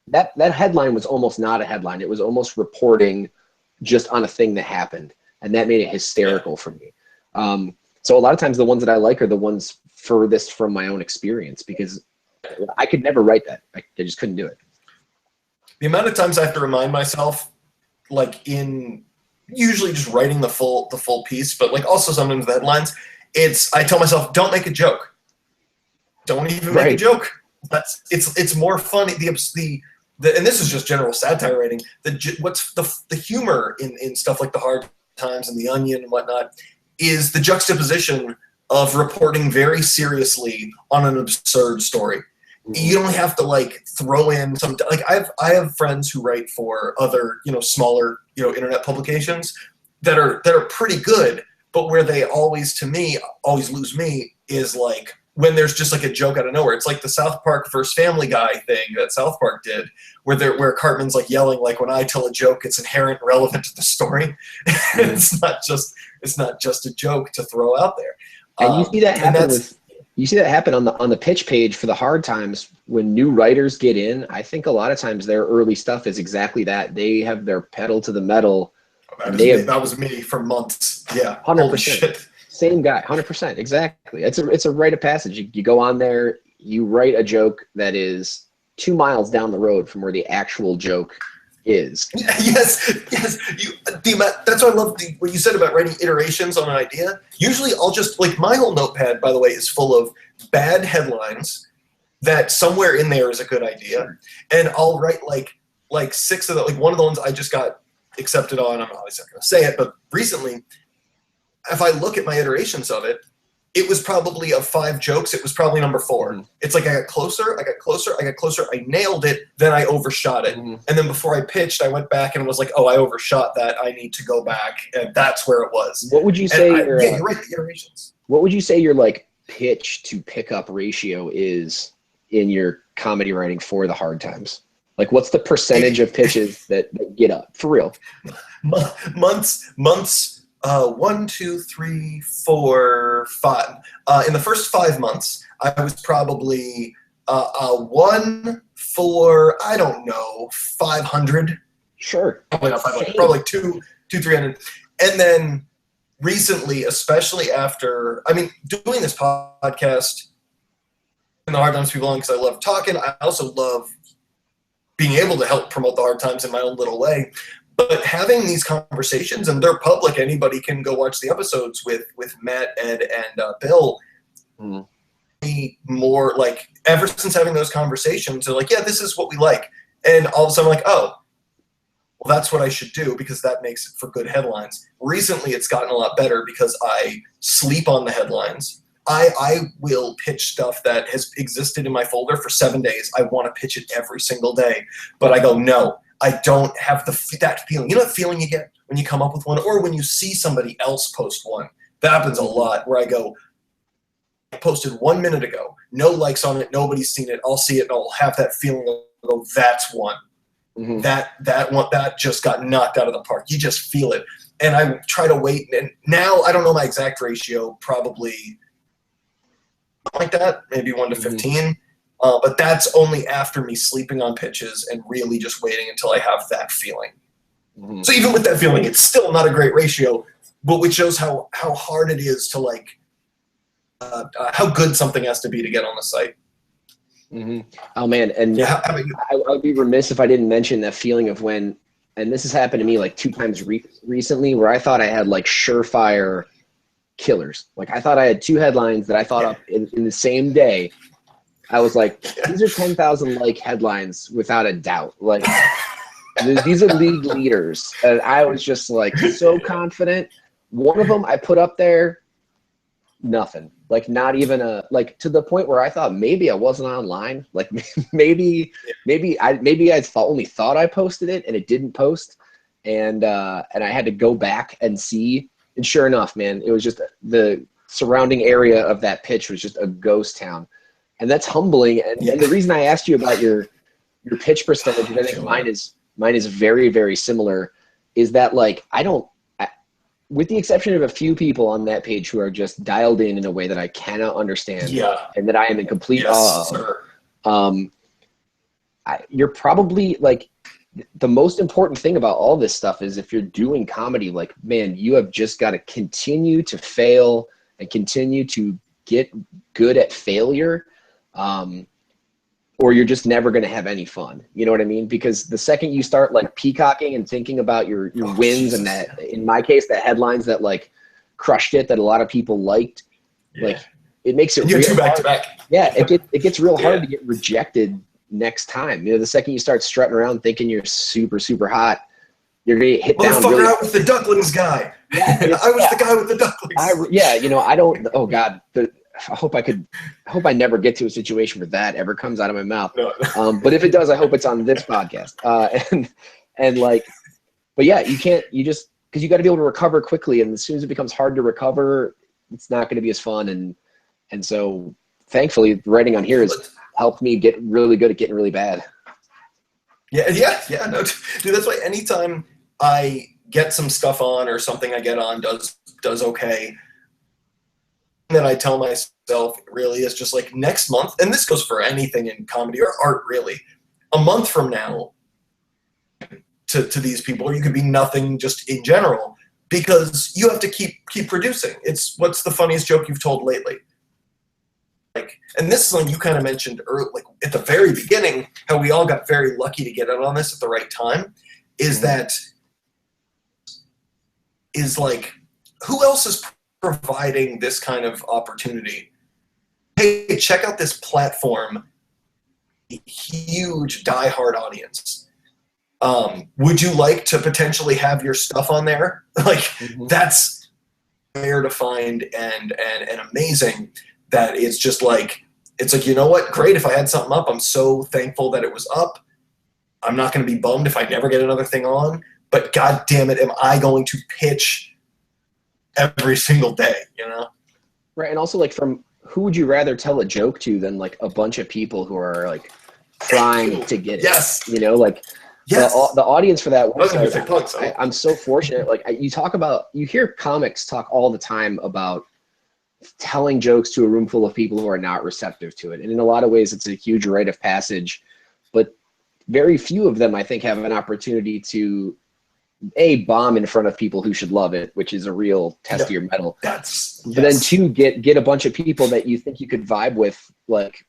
that headline was almost not a headline. It was almost reporting just on a thing that happened. And that made it hysterical for me. So a lot of times the ones that I like are the ones furthest from my own experience, because I could never write that. I just couldn't do it. The amount of times I have to remind myself, like in usually just writing the full piece, but like also sometimes the headlines, I tell myself, don't make a joke. Don't even make a joke. It's more funny. And this is just general satire writing. What's the humor in stuff like The Hard Times and The Onion and whatnot is the juxtaposition of reporting very seriously on an absurd story. You don't have to like throw in some, like I have friends who write for other, smaller, internet publications that are pretty good, but where they always lose me is like when there's just like a joke out of nowhere. It's like the South Park versus Family Guy thing that South Park did, where Cartman's like yelling, like, when I tell a joke, it's inherent and relevant to the story. It's not just a joke to throw out there. And you see that happen on the pitch page for the Hard Times when new writers get in. I think a lot of times their early stuff is exactly that. They have their pedal to the metal. That was me for months. Yeah, 100%. Same guy, 100%. Exactly. It's a rite of passage. You go on there, you write a joke that is 2 miles down the road from where the actual joke is. Yes. That's why I love what you said about writing iterations on an idea. Usually I'll just, like, my whole notepad, by the way, is full of bad headlines that somewhere in there is a good idea. And I'll write like 6 of them. Like one of the ones I just got accepted on, I'm obviously not going to say it, but recently, if I look at my iterations of it, it was probably of 5 jokes. It was probably number 4. It's like I got closer. I nailed it. Then I overshot it. And then before I pitched, I went back and was like, oh, I overshot that. I need to go back. And that's where it was. What would you say? You're right. The iterations. What would you say your like pitch to pickup ratio is in your comedy writing for the Hard Times? Like, what's the percentage of pitches that get up for real? Months. 1, 2, 3, 4, 5. In the first 5 months, I was probably 1 for, I don't know, 500. Sure. Probably not 500. Probably like 2, 300. And then recently, especially after, doing this podcast and the Hard Times people on, because I love talking. I also love being able to help promote the Hard Times in my own little way. But having these conversations, and they're public, anybody can go watch the episodes with Matt, Ed, and Bill. More like, ever since having those conversations, they're like, yeah, this is what we like. And all of a sudden I'm like, oh, well, that's what I should do, because that makes it for good headlines. Recently, it's gotten a lot better because I sleep on the headlines. I will pitch stuff that has existed in my folder for 7 days. I want to pitch it every single day. But I go, no. I don't have that feeling. You know that feeling you get when you come up with one, or when you see somebody else post one. That happens a lot, where I go, I posted 1 minute ago, no likes on it, nobody's seen it, I'll see it, and I'll have that feeling of, oh, that's one. Mm-hmm. That one, that just got knocked out of the park. You just feel it. And I try to wait, and now I don't know my exact ratio, probably like that, maybe 1 to 15. But that's only after me sleeping on pitches and really just waiting until I have that feeling. So even with that feeling, it's still not a great ratio, but which shows how hard it is to like, how good something has to be to get on the site. Oh man, and yeah, I would be remiss if I didn't mention that feeling of when, and this has happened to me like 2 times recently, where I thought I had like surefire killers. Like I thought I had 2 headlines that I thought up in the same day. I was like, these are 10,000 like headlines without a doubt. Like these are league leaders, and I was just like so confident. One of them I put up there, nothing. Like not even like to the point where I thought maybe I wasn't online. Like maybe I only thought I posted it and it didn't post, and I had to go back and see. And sure enough, man, it was just the surrounding area of that pitch was just a ghost town, and that's humbling. And the reason I asked you about your pitch percentage, and I think mine is very, very similar, is that like with the exception of a few people on that page who are just dialed in a way that I cannot understand, and that I am in complete awe of, you're probably like the most important thing about all this stuff is if you're doing comedy, like, man, you have just got to continue to fail and continue to get good at failure, or you're just never going to have any fun. You know what I mean? Because the second you start like peacocking and thinking about your wins, and that, in my case, the headlines that like crushed it, that a lot of people liked, like it makes it real back hard. to back. Yeah, it gets real hard to get rejected next time. You know, the second you start strutting around thinking you're super, super hot, you're going to get hit down. Motherfucker, I was the ducklings guy. Yeah, I was the guy with the ducklings. You know, I don't, oh God, I hope I never get to a situation where that ever comes out of my mouth. No. But if it does, I hope it's on this podcast. And like, but yeah, you just, because you got to be able to recover quickly. And as soon as it becomes hard to recover, it's not going to be as fun. And so thankfully writing on here has helped me get really good at getting really bad. Yeah. No, dude, that's why anytime I get some stuff on or something I get on does okay, that I tell myself really is just like next month, and this goes for anything in comedy or art really, a month from now to these people, or you could be nothing just in general, because you have to keep producing. It's what's the funniest joke you've told lately? Like, and this is something you kind of mentioned early, like at the very beginning, how we all got very lucky to get in on this at the right time, is that is like, who else is providing this kind of opportunity? Hey, check out this platform, huge diehard audience. Would you like to potentially have your stuff on there? Like, that's rare to find and amazing, that it's just like, it's like, you know what, great, if I had something up, I'm so thankful that it was up. I'm not going to be bummed if I never get another thing on, but God damn it, am I going to pitch every single day, you know? Right. And also, like, from who would you rather tell a joke to than like a bunch of people who are like trying to get it? Yes. You know, like the audience for that website, I'm so fortunate. Like you hear comics talk all the time about telling jokes to a room full of people who are not receptive to it. And in a lot of ways, it's a huge rite of passage, but very few of them, I think, have an opportunity to bomb in front of people who should love it, which is a real test of your mettle. But then two, get a bunch of people that you think you could vibe with, like,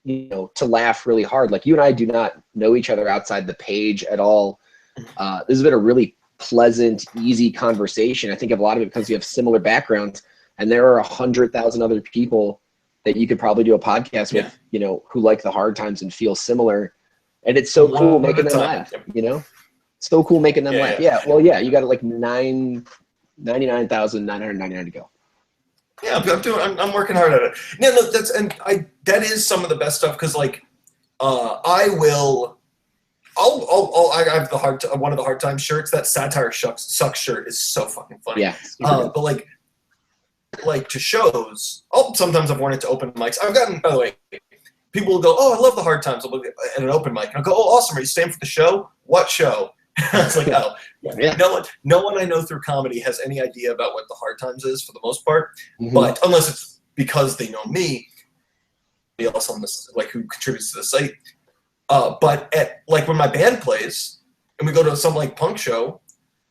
you know, to laugh really hard. Like, you and I do not know each other outside the page at all. This has been a really pleasant, easy conversation. I think a lot of it because you have similar backgrounds, and there are 100,000 other people that you could probably do a podcast with, you know, who like the hard times and feel similar. And it's so cool making them laugh, you know? So cool making them laugh. Yeah. Well, yeah, you got like 99,999 to go. Yeah, I'm working hard at it. Yeah, no, that is some of the best stuff, because like I will I have one of the Hard Times shirts. That Satire Sucks shirt is so fucking funny. Yeah. But like to shows, sometimes I've worn it to open mics. I've gotten, by the way, people will go, "Oh, I love the Hard Times." I'll look at an open mic and I'll go, "Oh, awesome! Are you staying for the show? What show?" It's like, oh, yeah. No one I know through comedy has any idea about what the Hard Times is for the most part. Mm-hmm. But unless it's because they know me, anybody else on this, like, who contributes to the site. But at, like, when my band plays and we go to some like punk show,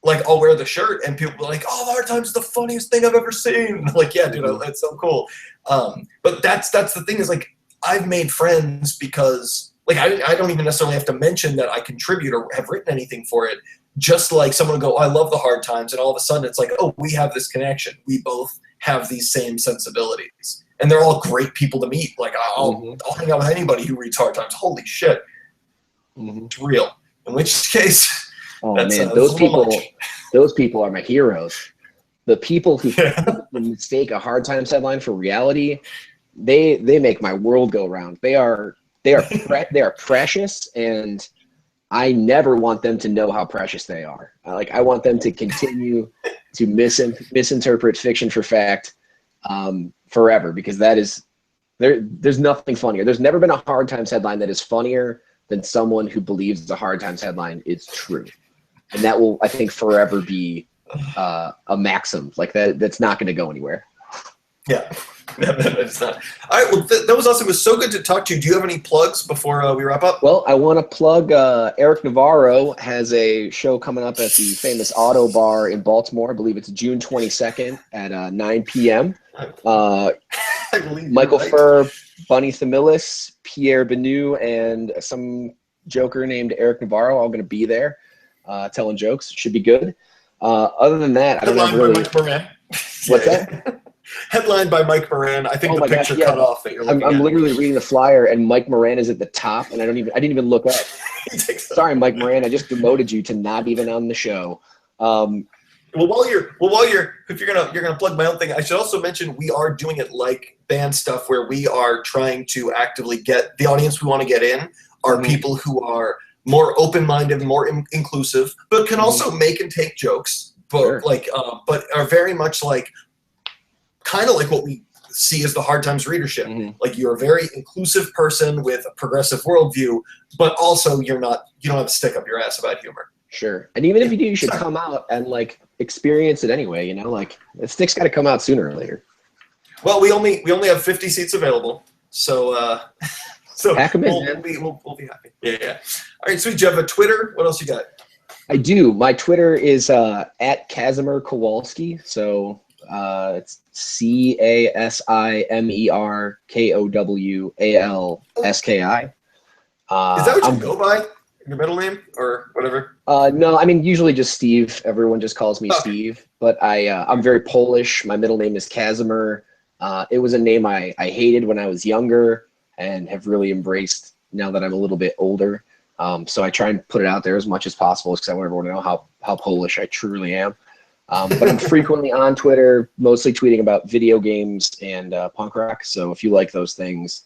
like, I'll wear the shirt and people are like, "Oh, the Hard Times is the funniest thing I've ever seen." And I'm like, yeah, dude, it's so cool. But that's the thing, is like, I've made friends because, like, I don't even necessarily have to mention that I contribute or have written anything for it. Just like someone will go, "Oh, I love the Hard Times," and all of a sudden it's like, oh, we have this connection. We both have these same sensibilities, and they're all great people to meet. Like, I'll hang out with anybody who reads Hard Times. Holy shit, it's real. In which case, oh man, those people are my heroes. The people who mistake a Hard Times headline for reality, they make my world go round. They are precious, and I never want them to know how precious they are. I want them to continue to misinterpret fiction for fact forever, because that is there's nothing funnier. There's never been a Hard Times headline that is funnier than someone who believes the Hard Times headline is true, and that will, I think, forever be a maxim. Like that's not going to go anywhere. Yeah. It's not. All right, well, that was awesome. It was so good to talk to you. Do you have any plugs before we wrap up? Well, I want to plug Eric Navarro has a show coming up at the famous Auto Bar in Baltimore. I believe it's June 22nd at 9 p.m. Michael Furr, Bunny Thamilis, Pierre Benu, and some joker named Eric Navarro all going to be there telling jokes. Should be good. Other than that, I don't know really. What's that? Headlined by Mike Moran. I think the picture cut off that you're looking at. I'm literally reading the flyer, and Mike Moran is at the top, and I didn't even look up. Sorry, Mike Moran, I just demoted you to not even on the show. Well, if you're gonna plug my own thing, I should also mention we are doing it like band stuff, where we are trying to actively get the audience we want to get in are people who are more open-minded, more inclusive, but can also make and take jokes, but but are very much like, kind of like what we see as the Hard Times readership. Like, you're a very inclusive person with a progressive worldview, but also you don't have to stick up your ass about humor. Sure. And even if you do, you should come out and like experience it anyway, like the stick's got to come out sooner or later. Well, we only have 50 seats available. So Pack them in, we'll be happy. Yeah. All right, sweet. Do you have a Twitter? What else you got? I do. My Twitter is at Casimir Kowalski. So it's CASIMERKOWALSKI. Is that what you go by? Your middle name or whatever? No, I mean, usually just Steve. Everyone just calls me Steve. But I'm very Polish. My middle name is Casimir. It was a name I hated when I was younger and have really embraced now that I'm a little bit older. So I try and put it out there as much as possible because I want everyone to know how Polish I truly am. But I'm frequently on Twitter, mostly tweeting about video games and punk rock. So if you like those things,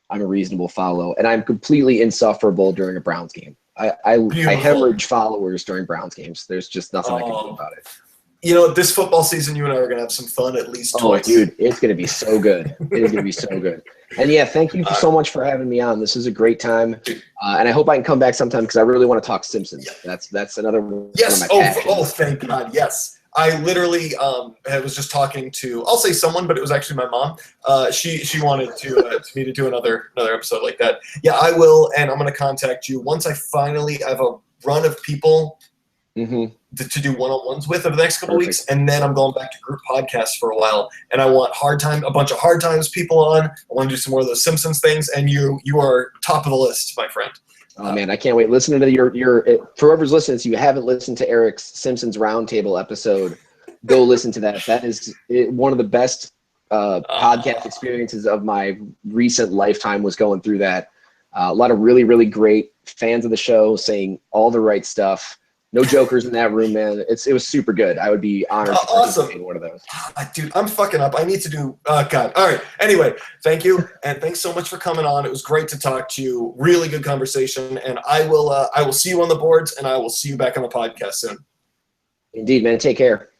I'm a reasonable follow. And I'm completely insufferable during a Browns game. I hemorrhage followers during Browns games. There's just nothing I can do about it. This football season, you and I are going to have some fun at least twice. Oh, dude, it's going to be so good. It is going to be so good. And yeah, thank you so much for having me on. This is a great time. And I hope I can come back sometime because I really want to talk Simpsons. Yeah. That's another one of my passions. Oh, thank God, yes. I literally I was just talking to, I'll say someone, but it was actually my mom. She wanted me to do another episode like that. Yeah, I will, and I'm going to contact you once I finally have a run of people to do one-on-ones with over the next couple of weeks, and then I'm going back to group podcasts for a while. And I want a bunch of Hard Times people on. I want to do some more of those Simpsons things, and you are top of the list, my friend. Oh man, I can't wait. Listen to your for whoever's listening, if you haven't listened to Eric's Simpsons Roundtable episode, go listen to that. That is one of the best podcast experiences of my recent lifetime was going through that. A lot of really, really great fans of the show saying all the right stuff. No jokers in that room, man. It was super good. I would be honored to participate in one of those. Dude, I'm fucking up. I need to do. God. All right. Anyway, thank you, and thanks so much for coming on. It was great to talk to you. Really good conversation, and I will see you on the boards, and I will see you back on the podcast soon. Indeed, man. Take care.